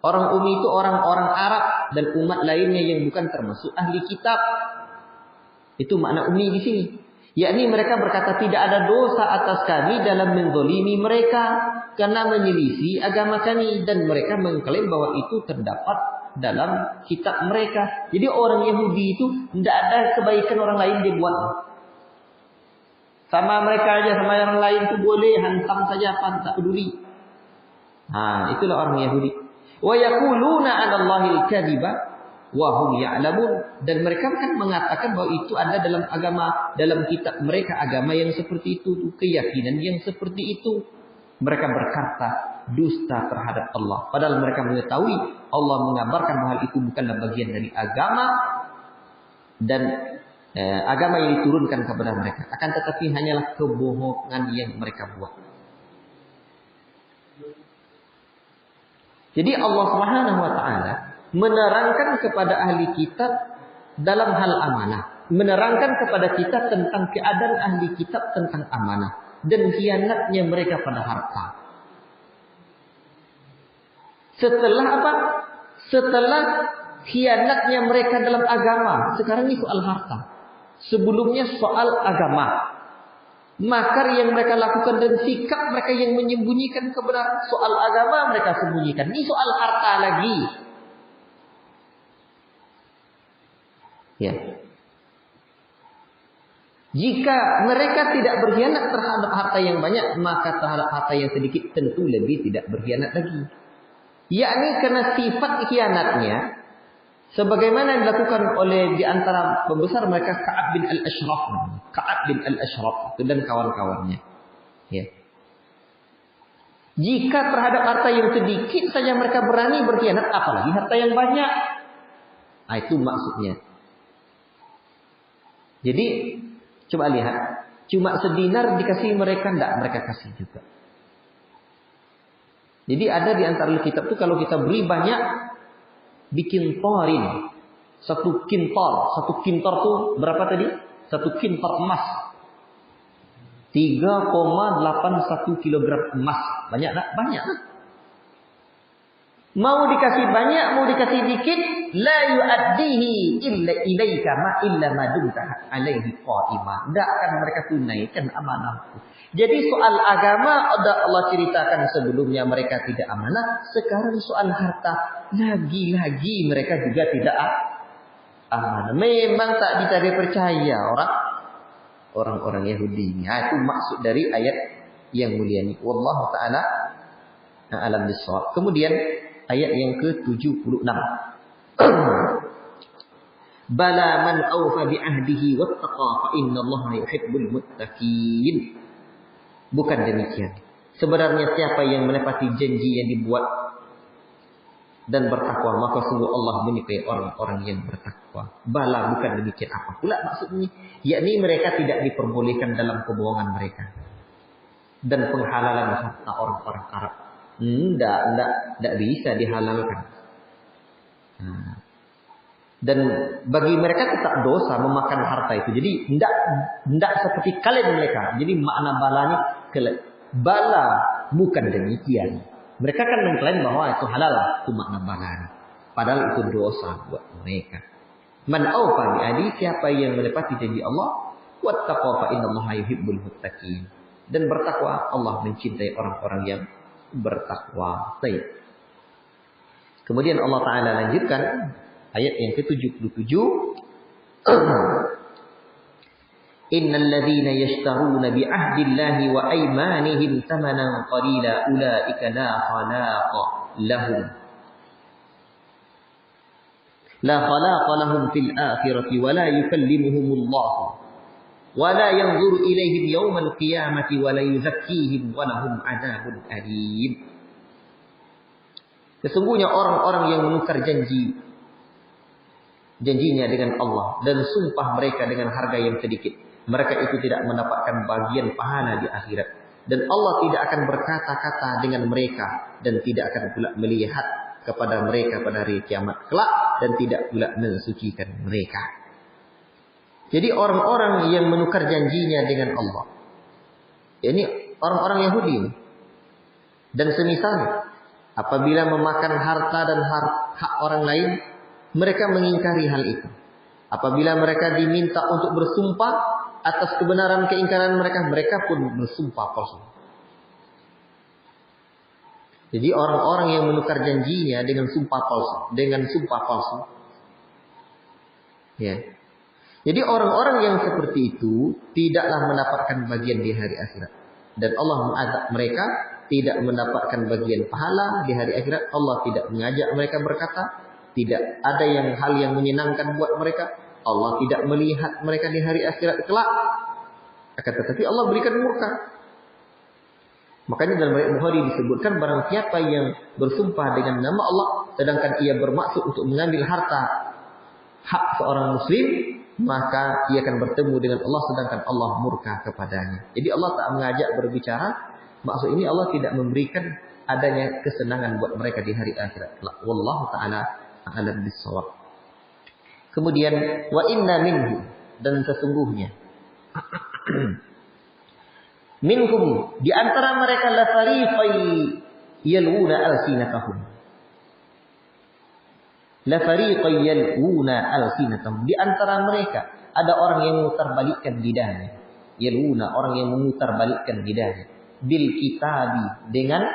Orang ummi itu orang-orang Arab dan umat lainnya yang bukan termasuk ahli kitab. Itu makna ummi di sini. Yakni mereka berkata tidak ada dosa atas kami dalam menzalimi mereka karena menyelisih agama kami, dan mereka mengklaim bahwa itu terdapat dalam kitab mereka. Jadi orang Yahudi itu tidak ada kebaikan orang lain dia buat. Sama mereka aja, sama orang lain itu boleh hantam saja, tak peduli. Itulah orang Yahudi. Wa yaquluna 'ala Allahil kadhiba wahum ya'lamun, dan mereka kan mengatakan bahwa itu ada dalam agama, dalam kitab mereka agama yang seperti itu, keyakinan yang seperti itu. Mereka berkata dusta terhadap Allah, padahal mereka mengetahui Allah mengabarkan bahwa itu bukanlah bagian dari agama dan agama yang diturunkan kepada mereka, akan tetapi hanyalah kebohongan yang mereka buat. Jadi Allah Subhanahu wa taala menerangkan kepada ahli kitab dalam hal amanah. Menerangkan kepada kita tentang keadaan ahli kitab tentang amanah. Dan khianatnya mereka pada harta. Setelah apa? Setelah khianatnya mereka dalam agama. Sekarang ini soal harta. Sebelumnya soal agama. Makar yang mereka lakukan dan sikap mereka yang menyembunyikan kebenaran. Soal agama mereka sembunyikan. Ini soal harta lagi. Ya. Jika mereka tidak berkhianat terhadap harta yang banyak, maka terhadap harta yang sedikit tentu lebih tidak berkhianat lagi. Yakni karena sifat khianatnya sebagaimana dilakukan oleh di antara pembesar mereka Ka'ab bin al-Ashraf. Ka'ab bin al-Ashraf dan kawan-kawannya. Ya. Jika terhadap harta yang sedikit saja mereka berani berkhianat, apalagi harta yang banyak. Itu maksudnya. Jadi coba lihat, cuma sedinar dikasih mereka, enggak, mereka kasih juga. Jadi ada di antara kitab itu kalau kita beri banyak, bikin torin. 1 kintor tuh berapa tadi? 1 kintor emas. 3,81 kilogram emas. Banyak tak? Banyak tak? Mau dikasih banyak, mau dikasih dikit, la yu'addihi illa ilaika ma illa ma dumta alaihi qa'ima. Tidak akan mereka tunaikan amanah. Jadi soal agama Allah ceritakan sebelumnya mereka tidak amanah. Sekarang soal harta, lagi-lagi mereka juga tidak amanah. Memang tak bisa dipercaya orang-orang Yahudi. Nah, itu maksud dari ayat yang mulia ini. Wallahu ta'ala a'lam bissawab. Kemudian ayat yang ke-76. Bala man awfa bi ahdihi wattaqa fa innallaha yuhibbul muttaqin. Bukan demikian. Sebenarnya siapa yang menepati janji yang dibuat dan bertakwa, maka sungguh Allah menyukai orang-orang yang bertakwa. Bala, bukan demikian. Apa pula maksudnya? Yakni mereka tidak diperbolehkan dalam kebohongan mereka dan penghalalan harta orang-orang Arab. Tidak bisa dihalalkan. Dan bagi mereka tetap dosa memakan harta itu. Jadi tidak seperti kalian mereka. Jadi makna balanya, bala bukan demikian. Mereka kan mengklaim bahwa itu halal. Itu makna balanya. Padahal itu dosa buat mereka. Man awfa bi'adi, siapa yang menepati janji Allah, wattaqa fa innallaha yuhibbul muttaqin. Dan bertakwa, Allah mencintai orang-orang yang bertakwa. Baik. Kemudian Allah Ta'ala lanjutkan ayat yang ke-77. Innal ladzina yashtaruna bi 'ahdillahi wa aymanihim thamanan qalila ulaika la khalaqa lahum. La khalaqa lahum fil akhirati wa la yukallimuhumullah wa la yanzuru ilaihim yawmal qiyamati wa la yuzakkihim wa lahum 'adzabun alim. Sesungguhnya orang-orang yang menukar janjinya dengan Allah dan sumpah mereka dengan harga yang sedikit, mereka itu tidak mendapatkan bagian pahala di akhirat, dan Allah tidak akan berkata-kata dengan mereka dan tidak akan pula melihat kepada mereka pada hari kiamat kelak dan tidak pula mensucikan mereka. Jadi orang-orang yang menukar janjinya dengan Allah, ini orang-orang Yahudi dan semisalnya, apabila memakan harta dan hak orang lain, mereka mengingkari hal itu. Apabila mereka diminta untuk bersumpah atas kebenaran keingkaran mereka, mereka pun bersumpah palsu. Jadi orang-orang yang menukar janjinya dengan sumpah palsu, ya. Jadi orang-orang yang seperti itu tidaklah mendapatkan bagian di hari akhirat, dan Allah mengazab mereka tidak mendapatkan bagian pahala di hari akhirat. Allah tidak mengajak mereka berkata, tidak ada hal yang menyenangkan buat mereka. Allah tidak melihat mereka di hari akhirat kelak. Akan tetapi Allah berikan murka. Makanya dalam riwayat Bukhari disebutkan, barang siapa yang bersumpah dengan nama Allah sedangkan ia bermaksud untuk mengambil harta hak seorang muslim, maka ia akan bertemu dengan Allah sedangkan Allah murka kepadanya. Jadi Allah tak mengajak berbicara. Maksud ini Allah tidak memberikan adanya kesenangan buat mereka di hari akhirat. Wallahu ta'ala a'lam bissawab. Kemudian wa inna minhu, dan sesungguhnya minhum, di antara mereka la fariqai yaluna alsinatahum. La fariqai yaluna alsinatahum. Di antara mereka ada orang yang memutarbalikkan lidahnya. Yaluna, orang yang memutarbalikkan lidahnya. Bil kitabi, dengan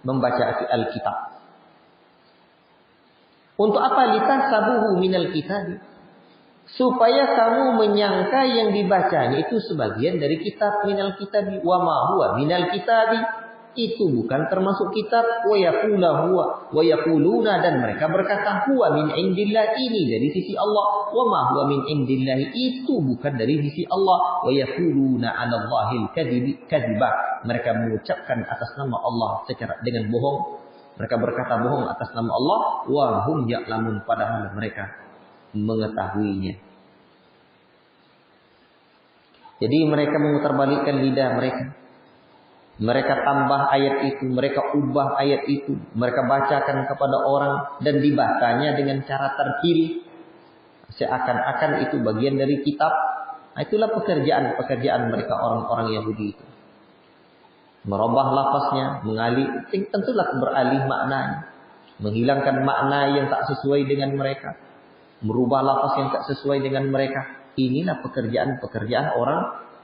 membaca Alkitab. Untuk apa? Litasabuhu minal kitabi, supaya kamu menyangka yang dibacanya itu sebagian dari kitab. Minal kitabi wa ma huwa minal kitabi, itu bukan termasuk kitab. Wa yaquluna, dan mereka berkata huwa min indillah, ini dari sisi Allah. Wa ma huwa min indillah, itu bukan dari sisi Allah. Wa yaquluna 'ala Allahil kadziba, mereka mengucapkan atas nama Allah dengan bohong. Mereka berkata bohong atas nama Allah. Wa hum ya'lamun, padahal mereka mengetahuinya. Jadi mereka memutarbalikkan lidah mereka. Mereka tambah ayat itu, mereka ubah ayat itu, mereka bacakan kepada orang dan dibacanya dengan cara terkiri, seakan-akan itu bagian dari kitab. Itulah pekerjaan mereka orang-orang Yahudi itu. Merubah lafaznya, tentulah beralih maknanya. menghilangkan makna yang tak sesuai dengan mereka, merubah lafaz yang tak sesuai dengan mereka. Inilah pekerjaan-pekerjaan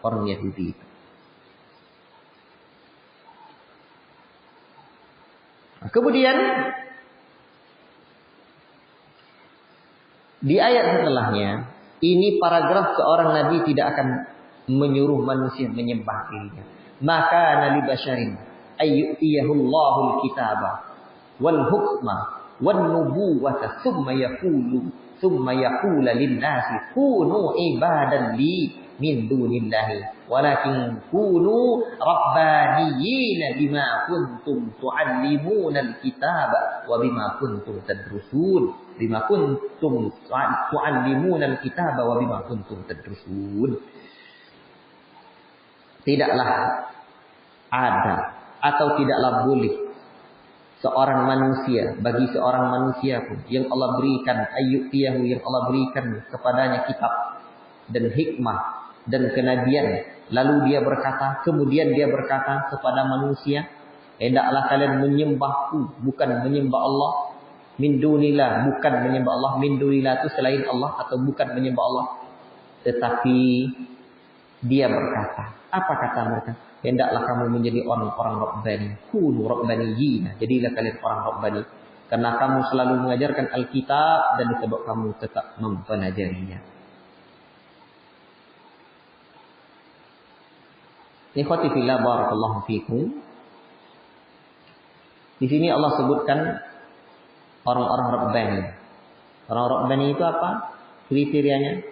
orang Yahudi. Kemudian di ayat setelahnya, ini paragraf seorang nabi tidak akan menyuruh manusia menyembah dirinya. Maka nabi basyarin ayyutiyahullahu alkitaba wal hukma wan nubuwata thumma yaqulu lin-nasi kunu ibadan li min dunillahi walakin kunu rabbaniyina bima kuntum tu'allimuna al-kitaba wa bima kuntum tadrusun Tidaklah ada atau tidaklah boleh seorang manusia, bagi seorang manusia pun yang Allah berikan ayyutiyahu, yang Allah berikan kepadanya kitab dan hikmah dan kenabian, lalu kemudian dia berkata kepada manusia, hendaklah kalian menyembahku, bukan menyembah Allah. Min dunillah, bukan menyembah Allah. Min dunillah itu selain Allah atau bukan menyembah Allah. Tetapi dia berkata, apa kata mereka? Hendaklah kamu menjadi orang-orang Rabbani. Kunu Rabbaniyina. Jadilah kalian orang Rabbani. Karena kamu selalu mengajarkan Alkitab dan sebab kamu tetap mempelajarinya. Ikhwati fillah, barakallahu fikum. Di sini Allah sebutkan orang-orang Rabbani. Orang Rabbani itu apa? Kriterianya?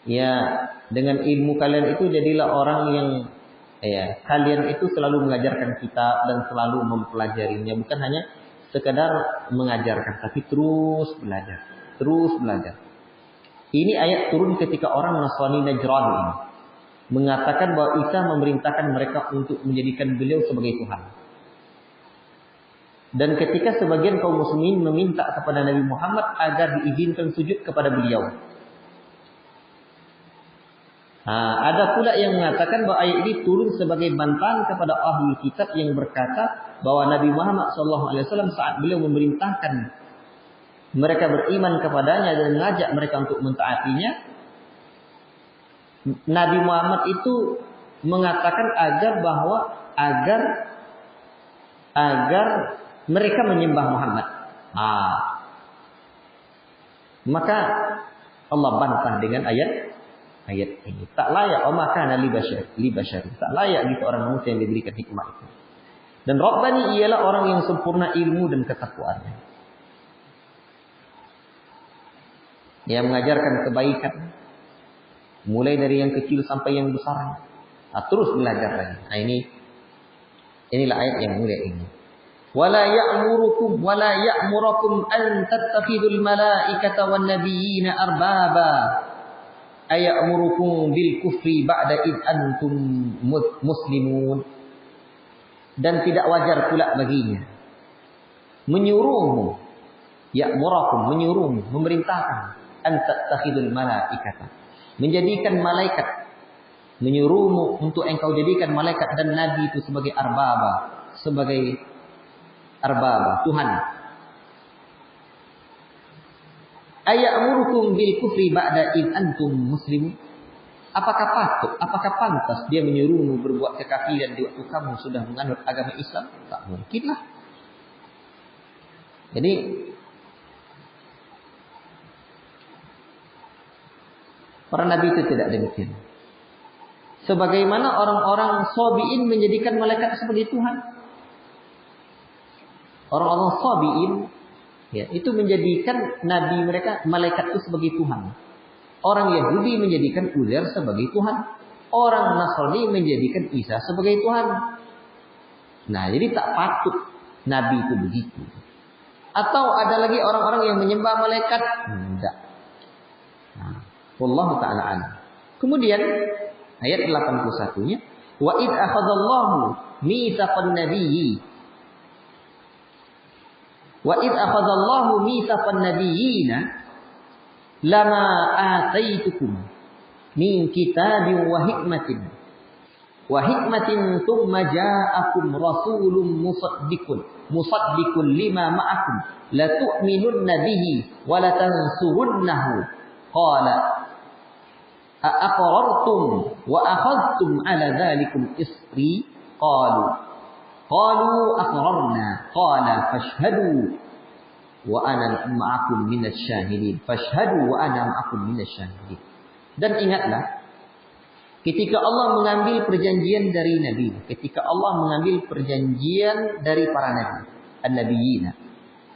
Ya, dengan ilmu kalian itu jadilah orang yang kalian itu selalu mengajarkan kitab dan selalu mempelajarinya, bukan hanya sekedar mengajarkan, tapi terus belajar, terus belajar. Ini ayat turun ketika orang Nasrani Najran ini mengatakan bahwa Isa memerintahkan mereka untuk menjadikan beliau sebagai Tuhan. Dan ketika sebagian kaum muslimin meminta kepada Nabi Muhammad agar diizinkan sujud kepada beliau. Ada pula yang mengatakan bahwa ayat ini turun sebagai bantahan kepada ahli kitab yang berkata bahwa Nabi Muhammad SAW saat beliau memerintahkan mereka beriman kepadanya dan mengajak mereka untuk mentaatinya, Nabi Muhammad itu mengatakan agar mereka menyembah Muhammad. Maka Allah bantah dengan ayat ini. Tak layak kana li bashar. Tak layak gitu orang manusia yang diberikan hikmah itu. Dan Rabbani ialah orang yang sempurna ilmu dan ketakwaannya. Yang mengajarkan kebaikan mulai dari yang kecil sampai yang besar. Terus belajar lagi. Inilah ayat yang mulia ini. Wala ya'murukum an tattakhidul malaikata wan nabiyina arbaba. Aya'murukum bil kufri ba'da id antum muslimun. Dan tidak wajar pula baginya menyuruhmu, memerintahkan an tattakhidul malaikata, menjadikan malaikat, menyuruhmu untuk engkau jadikan malaikat dan nabi itu sebagai arbaba, Tuhan. Aya'murukum bil kufri ba'da id antum muslimun. Apakah pantas dia menyuruhmu berbuat kekafiran di waktu kamu sudah menganut agama Islam? Tak mungkinlah. Jadi para nabi itu tidak demikian. Sebagaimana orang-orang Sabi'in menjadikan malaikat sebagai Tuhan. Orang-orang Sabi'in itu menjadikan nabi mereka, malaikat itu sebagai Tuhan. Orang Yahudi menjadikan Uzair sebagai Tuhan. Orang Nasrani menjadikan Isa sebagai Tuhan. Nah, jadi tak patut nabi itu begitu. Atau ada lagi orang-orang yang menyembah malaikat? Tidak. Wallahu ta'ala a'lam. Kemudian ayat 81-nya, wa id akhadallahu mitsaqan nabiyyi wa id akhadallahu mitsaqan nabiyyina lama ataitukum min kitabin wa hikmatin wa hikmatin thumma ja'akum rasulun musaddiqun lima ma'akum la tu'minunna bihi wa la tansurunnahu qala aqrartum wa akhadhtum ala dhalikum isri qalu aqrarna qala fashhadu wa ana ma'akum minasy syahidin fashhadu wa ana ma'akum minasy syahidin. Dan ingatlah ketika Allah mengambil perjanjian dari Nabi, ketika Allah mengambil perjanjian dari para Nabi, an-nabiyina,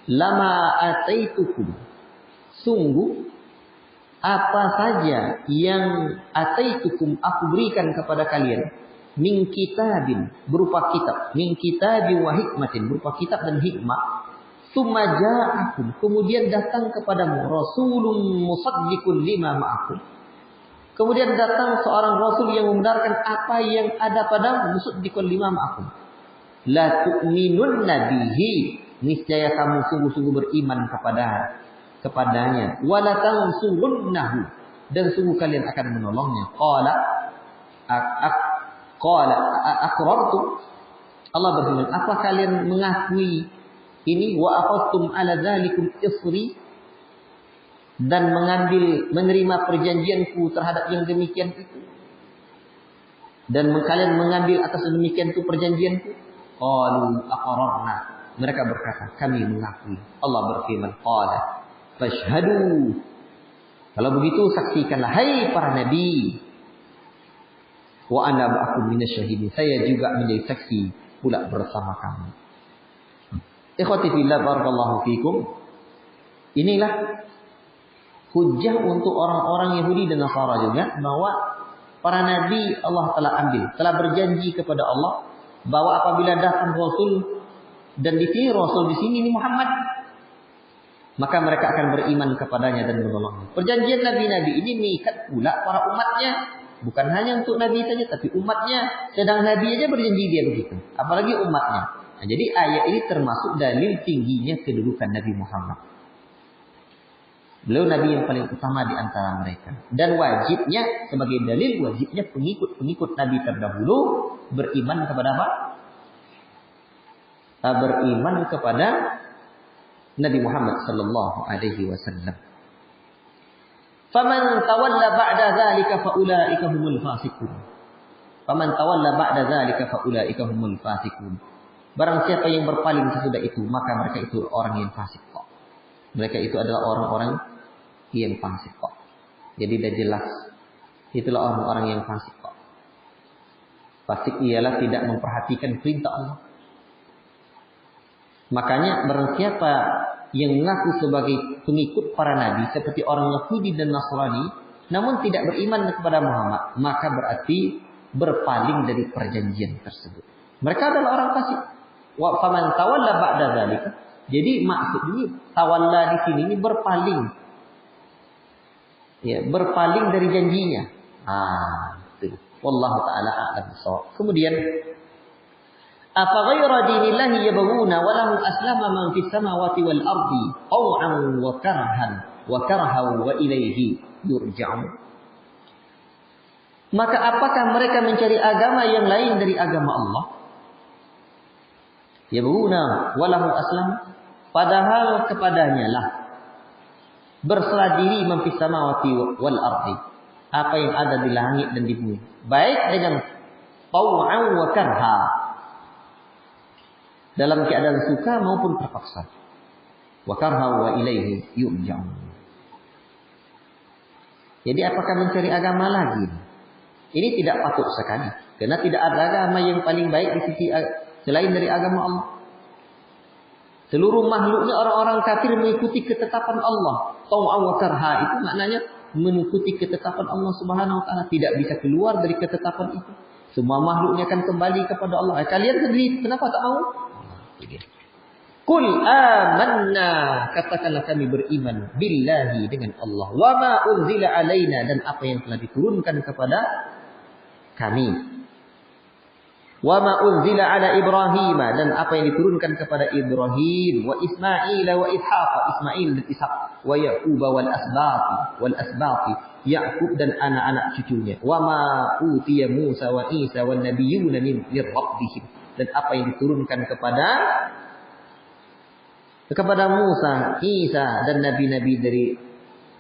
lama ataitukum, sungguh apa saja yang ataitukum aku berikan kepada kalian, min kitabin, berupa kitab, min kitabi wa hikmatin, berupa kitab dan hikmah, summa ja'akum, kemudian datang kepadamu rasulun musaddiqun lima ma'akum, kemudian datang seorang rasul yang membenarkan apa yang ada padamu, musaddiqun lima ma'akum. La tu'minunna bihi, niscaya kamu sungguh-sungguh beriman kepadanya. Wa la tansurunnahu, dan sungguh kalian akan menolongnya. Qala aqrartum, Allah berfirman, apa kalian mengakui ini? Wa aqadtum ala dzalikum isri, dan menerima perjanjianku terhadap yang demikian itu, dan kalian mengambil atas demikian itu perjanjianku. Qalu aqrarna, mereka berkata kami mengakui. Allah berfirman, qala fashhadu, kalau begitu saksikanlah hai para nabi, wa ana ma'akum minasyahidin, saya juga menjadi saksi pula bersama kamu. Ikhwati fillah, barakallahu fikum. Inilah hujjah untuk orang-orang Yahudi dan Nasara juga, bahwa para nabi Allah telah berjanji kepada Allah bahwa apabila datang Rasul, dan di sini Rasul di sini ini Muhammad, maka mereka akan beriman kepadanya dan menolongnya. Perjanjian nabi-nabi ini mengikat pula para umatnya, bukan hanya untuk nabi saja, tapi umatnya. Sedang nabi aja berjanji dia begitu, apalagi umatnya. Nah, jadi ayat ini termasuk dalil tingginya kedudukan Nabi Muhammad. Beliau Nabi yang paling utama di antara mereka. Dan wajibnya, sebagai dalil wajibnya pengikut Nabi terdahulu beriman kepada apa? Beriman kepada Nabi Muhammad sallallahu alaihi wasallam. Faman tawalla ba'da dzalika faulaika humul fasiqun. Faman tawalla ba'da dzalika faulaika humul fasiqun. Barang siapa yang berpaling sesudah itu, maka mereka itu orang yang fasik kok. Mereka itu adalah orang-orang yang fasik kok. Jadi dah jelas, itulah orang-orang yang fasik kok. Fasik ialah tidak memperhatikan perintah Allah. Makanya barang siapa yang mengaku sebagai pengikut para nabi seperti orang Yahudi dan Nasrani, namun tidak beriman kepada Muhammad, maka berarti berpaling dari perjanjian tersebut. Mereka adalah orang fasik. Wa faman tawalla ba'da dzalika. Jadi maksudnya tawalla di sini ini berpaling. Ya, berpaling dari janjinya. Itu. Wallahu taala a'lam bissawab. Kemudian afa ghayra dinillahi yabghuna wa lahu aslama man fis samawati wal ardi taw'an wa karhan wa ilaihi yurja'un. Maka apakah mereka mencari agama yang lain dari agama Allah? Yabghuna wa lahu aslam, padahal kepadanya lah berserah diri man fis samawati wal ardi, apa yang ada di langit dan di bumi, baik dengan taw'an wa karha, dalam keadaan suka maupun terpaksa. Wa karha wa ilaihi yurja'un. Jadi apakah mencari agama lagi? Ini tidak patut sekali, karena tidak ada agama yang paling baik di sisi selain dari agama Allah. Seluruh makhluknya orang-orang kafir mengikuti ketetapan Allah. Taw'an wa karha itu maknanya mengikuti ketetapan Allah Subhanahu wa taala, tidak bisa keluar dari ketetapan itu. Semua makhluknya akan kembali kepada Allah. Kalian sendiri kenapa tak mau? Qul amanna, katakanlah kami beriman billahi, dengan Allah, wa ma unzila alaina, dan apa yang telah diturunkan kepada kami, Wa ma unzila ala Ibrahim, dan apa yang diturunkan kepada Ibrahim, wa Ismail wa Ishaq, Ismail dan Ishaq, wa Yaqub wal asbat, Yaqub dan anak-anak cucunya. Wa ma utiya Musa wa Isa wan nabiyyuna min rabbihim, dan apa yang diturunkan kepada Musa, Isa dan nabi-nabi dari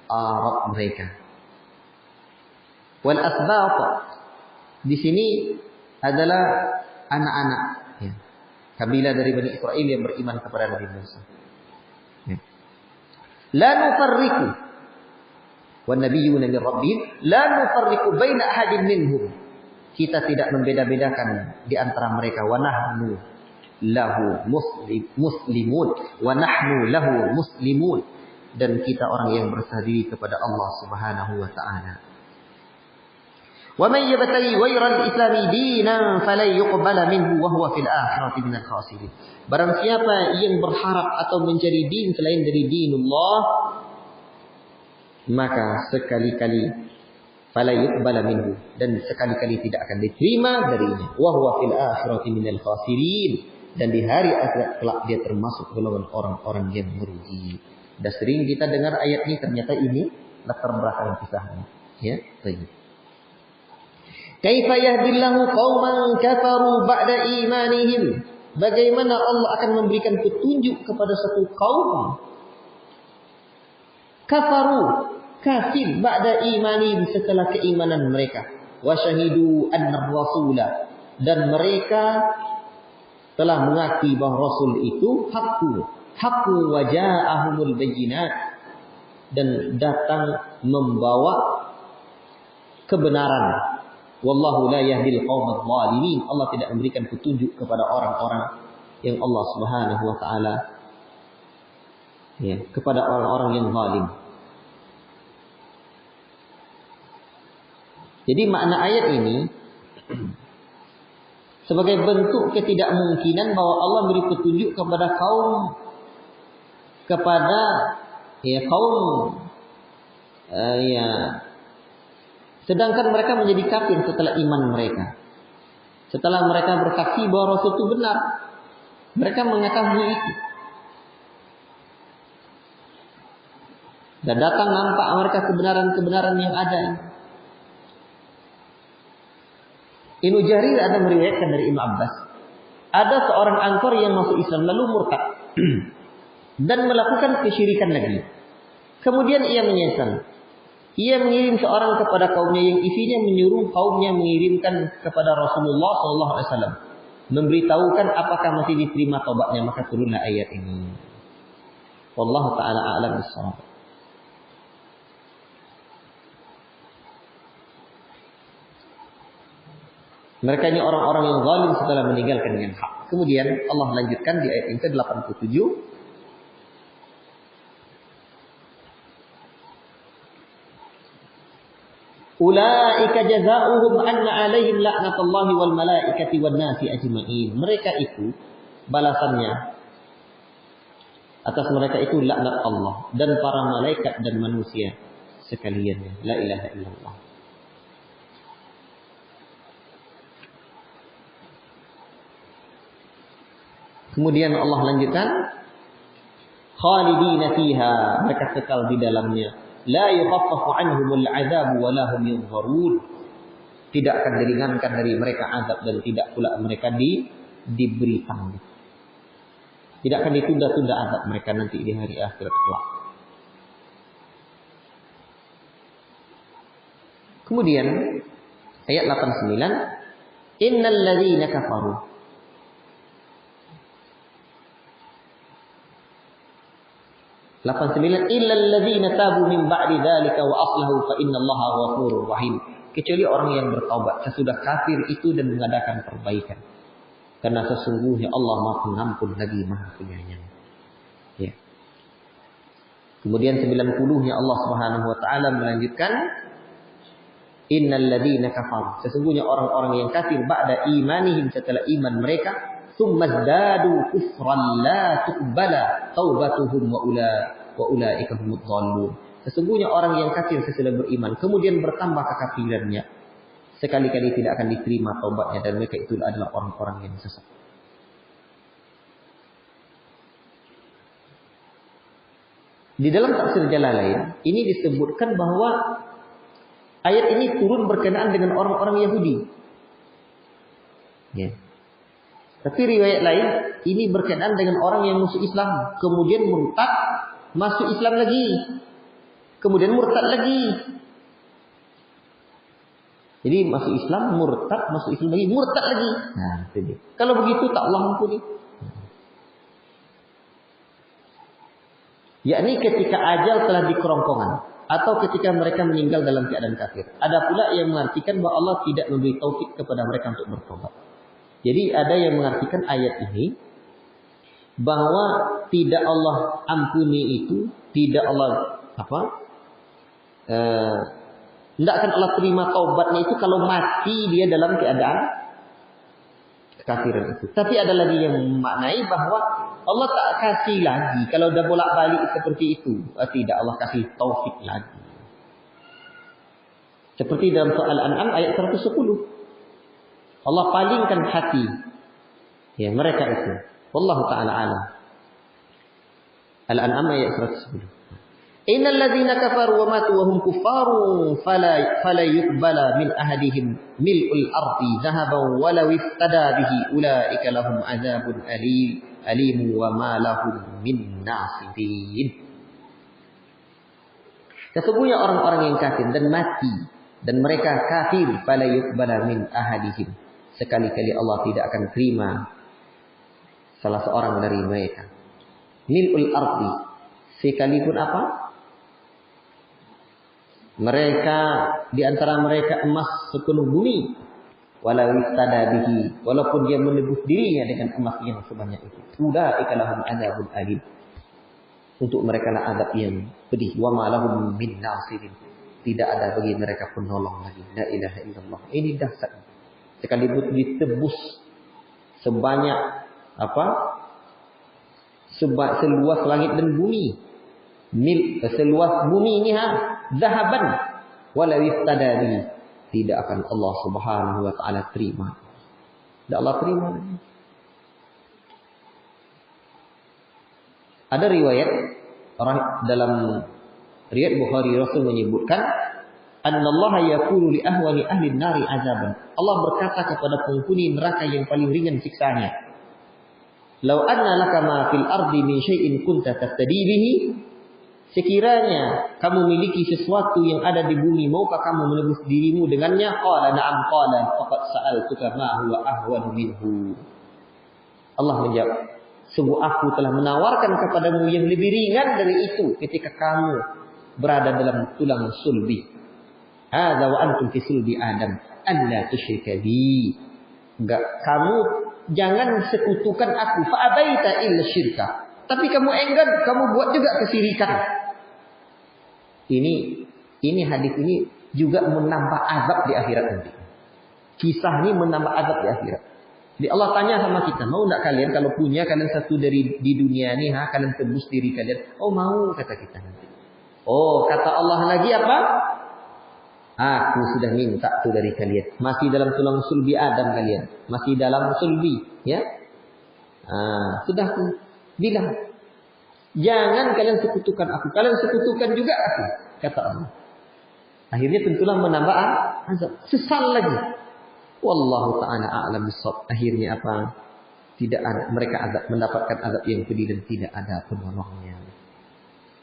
Rabb mereka. Wal asbat di sini adalah anak-anak, ya, kabilah dari Bani Israel yang beriman kepada Nabi Musa. Ya. La nufarriqu wan nabiyyuna min rabbihim la nufarriqu baina ahadin minhum. Kita tidak membeda-bedakan di antara mereka. Wa nahnu lahu muslimun, wa nahnu lahu muslimun, dan kita orang yang berserah diri kepada Allah Subhanahu wa taala. وَمَنْ يَبْتَغِي غَيْرَ الْإِسْلَامِ دِينًا فَلَنْ يُقْبَلَ مِنْهُ وَهُوَ فِي الْآخِرَةِ مِنَ الْخَاسِرِينَ. Barang siapa yang berharap atau mencari din selain dari dinullah, maka sekali-kali fala yuqbala minhu, dan sekali-kali tidak akan diterima darinya. Wa huwa fil akhirati minal khasirin, dan di hari akhirat kelak dia termasuk golongan orang-orang yang merugi. Sudah sering kita dengar ayat ini, ternyata ini latar belakang kisahnya. Ya, baik. Kaifa yahdillahu qauman kafaru ba'da imanihim. Bagaimana Allah akan memberikan petunjuk kepada satu kaum kafaru, kafir, ba'da imanihim, setelah keimanan mereka. Wa syahidu anna rasula, dan mereka telah mengakui bahwa Rasul itu haqqu wa ja'ahumul bayyinat, dan datang membawa kebenaran. Wallahu la yahdil qaumadh dhalimin. Allah tidak memberikan petunjuk kepada orang-orang yang Allah Subhanahu wa taala, ya, kepada orang-orang yang zalim. Jadi makna ayat ini sebagai bentuk ketidakmungkinan bahwa Allah beri petunjuk kepada kaum sedangkan mereka menjadi kafir setelah iman mereka. Setelah mereka bersaksi bahwa Rasul itu benar, mereka mengetahui itu. Dan datang nampak mereka kebenaran-kebenaran yang ada. Ibnu Jarir ada meriwayatkan dari Ibnu Abbas, ada seorang Ansor yang masuk Islam lalu murtad dan melakukan kesyirikan lagi. Kemudian ia menyesal. Ia mengirim seorang kepada kaumnya yang isinya menyuruh kaumnya mengirimkan kepada Rasulullah SAW, memberitahukan apakah masih diterima taubatnya, maka turunlah ayat ini. Wallahu taala a'lam bissawab. Mereka ini orang-orang yang zalim setelah meninggalkan yang hak. Kemudian Allah lanjutkan di ayat yang ke-87. Ulaika jazaohum anna 'alaihim la'natullahi wal malaikati wan nasi ajma'in. Mereka itu balasannya atas mereka itu laknat Allah dan para malaikat dan manusia sekalian. La ilaha illallah. Kemudian Allah lanjutkan, khalidina fiha, mereka kekal di dalamnya. La yukhaffafu anhumul 'adzab wa la hum yunzarun. Tidak akan diringankan dari mereka azab dan tidak pula mereka diberi tanggung. Tidak akan ditunda-tunda azab mereka nanti di hari akhirat kelak. Kemudian ayat 89, innal ladzina kafaru. Illal ladzina tabu min ba'di dzalika wa aslahu fa innallaha ghafurur rahim. Kecuali orang yang bertaubat sesudah kafir itu dan mengadakan perbaikan. Karena sesungguhnya Allah Maha Pengampun lagi Maha Penyayang. Ya. Kemudian 90-nya Allah Subhanahu wa taala melanjutkan, innal ladzina kafaru. Sesungguhnya orang-orang yang kafir ba'da imanihim, setelah iman mereka, tsummazdadu kufran la tuqbala taubatuhum wa ulaika humudz dhallun. Sesungguhnya orang yang kafir sesudah beriman kemudian bertambah kekafirannya, sekali-kali tidak akan diterima taubatnya, dan mereka itu adalah orang-orang yang sesat. Di dalam tafsir Jalalain ini disebutkan bahwa ayat ini turun berkenaan dengan orang-orang Yahudi. Ya. Tapi riwayat lain ini berkenaan dengan orang yang musuh Islam, kemudian murtad, masuk Islam lagi, kemudian murtad lagi. Jadi masuk Islam, murtad, masuk Islam lagi, murtad lagi. Nah, itu dia. Kalau begitu tak Allah ampuni. Yakni ketika ajal telah di kerongkongan, atau ketika mereka meninggal dalam keadaan kafir. Ada pula yang mengartikan bahwa Allah tidak memberi taufik kepada mereka untuk bertobat. Jadi ada yang mengartikan ayat ini bahwa tidak Allah ampuni itu, tidak Allah tidak akan Allah terima taubatnya itu kalau mati dia dalam keadaan kekafiran itu. Tapi ada lagi yang memaknai bahwa Allah tak kasih lagi kalau dah bolak-balik seperti itu. Tidak, Allah kasih taufik lagi. Seperti dalam surah Al-An'am ayat 110. Allah palingkan hati ya mereka itu. Wallahu ta'ala alam. Al-An'am ayat 110. Innal ladzina kafaru wa matu wa hum kuffarun fala yuqbala min ahadihim mil'ul ardi dhahaban walau iftada bihi ulaika lahum adzabun alim wa ma lahum min nasirin. Sesungguhnya orang-orang yang kafir dan mati dan mereka kafir fala yuqbala min ahadihim, sekali-kali Allah tidak akan terima salah seorang dari mereka. Mil'ul ardi, sekalipun apa? Mereka di antara mereka emas sepenuh bumi, walau istada bihi, walaupun dia menebus dirinya dengan emas yang sebanyak itu. Ulaika lahum adzabun alim. Untuk mereka lah azab yang pedih. Wa ma lahum min nasirin. Tidak ada bagi mereka penolong lagi. La ilaha illallah. Ini dahsyat. Sekalipun ditebus sebanyak seluas langit dan bumi. Seluas bumi ini zahaban walau istada bihi, tidak akan Allah Subhanahu wa taala terima. Tidak Allah terima. Ada riwayat dalam riwayat Bukhari, Rasul menyebutkan annallaha yaqulu li ahwani ahli an-nari azaban. Allah berkata kepada penghuni neraka yang paling ringan siksanya. Lau anna laka ma fil ardi min syai'in kunta tastadi bihi. Sekiranya kamu miliki sesuatu yang ada di bumi, maukah kamu menebus dirimu dengannya? Qala na'am, qala faqad sa'altuka ma huwa ahwan minhu. Allah menjawab, sungguh aku telah menawarkan kepadamu yang lebih ringan dari itu ketika kamu berada dalam tulang sulbi. Hadza wa antum fi sulbi Adam, alla tusyrika bi. Enggak, kamu jangan sekutukan aku. Fa abaita illa syirka. Tapi kamu enggan, kamu buat juga kesyirikan. Ini hadis ini juga menambah azab di akhirat nanti. Kisah ini menambah azab di akhirat. Jadi Allah tanya sama kita, mau enggak kalian kalau punya kalian satu dari di dunia ini, kalian tebus diri kalian? Oh mau, kata kita nanti. Oh, kata Allah lagi apa? Aku sudah minta tuh dari kalian. Masih dalam tulang sulbi Adam kalian. Masih dalam sulbi, ya. Sudah aku bilang. Jangan kalian sekutukan aku. Kalian sekutukan juga aku, kata Allah. Akhirnya tentulah menambah azab. Sesal lagi. Wallahu ta'ala a'lam bissawab. Akhirnya apa? Tidak ada, mereka mendapatkan azab yang pedih dan tidak ada penolongnya.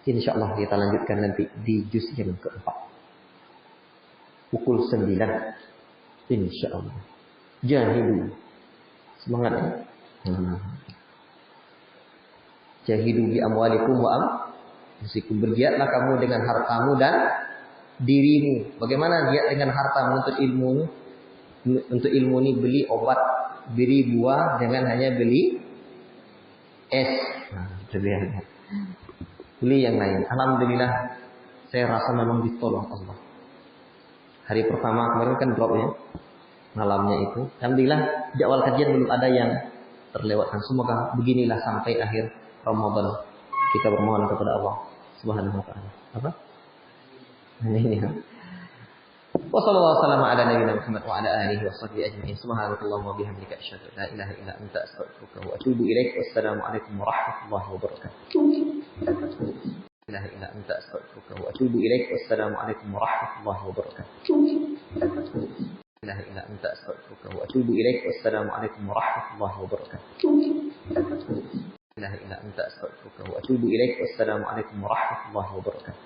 InsyaAllah kita lanjutkan nanti di juz yang keempat. Pukul 9. InsyaAllah. Jahidu. Semangat ya. Jahidu bi amwalikum wa anfusikum. Berjihadlah kamu dengan hartamu dan dirimu. Bagaimana jihad dengan harta menuntut ilmu? Untuk ilmu ini beli obat, beli buah, jangan hanya beli es. Beli yang lain. Alhamdulillah saya rasa memang ditolong Allah. Hari pertama kemarin kan drop ya, malamnya itu. Alhamdulillah jadwal kajian belum ada yang terlewatkan. Semoga beginilah sampai akhir Ramadan. Kita bermohon kepada Allah Subhanahu wa taala. Apa? Ini. Wa sallallahu wasallam ala nabiyyina Muhammad wa ala alihi wa sahbihi ajma'in. Subhanakallahumma wa bihamdika asyhadu an la ilaha illa anta astaghfiruka wa atubu ilaik. Wassalamu alaikum warahmatullahi wabarakatuh. La ilaha illa anta astaghfiruka wa atubu ilaik. Wassalamu alaikum warahmatullahi wabarakatuh. La ilaha illa anta astaghfiruka wa atubu ilaik. Wassalamu alaikum warahmatullahi wabarakatuh. La ilaha illa anta astaghfiruka wa atubu ilaik. Wassalamu alaikum warahmatullahi wabarakatuh.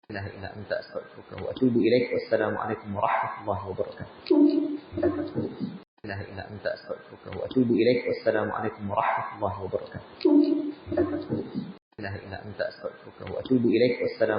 La ilaha illa anta astaghfiruka wa atubu ilaik. Wassalamu alaikum warahmatullahi wabarakatuh. La ilaha illa anta astaghfiruka wa atubu ilaik. Wassalamu alaikum warahmatullahi wabarakatuh. La ilaha illa anta astaghfiruka wa atubu ilaik. Wassalamu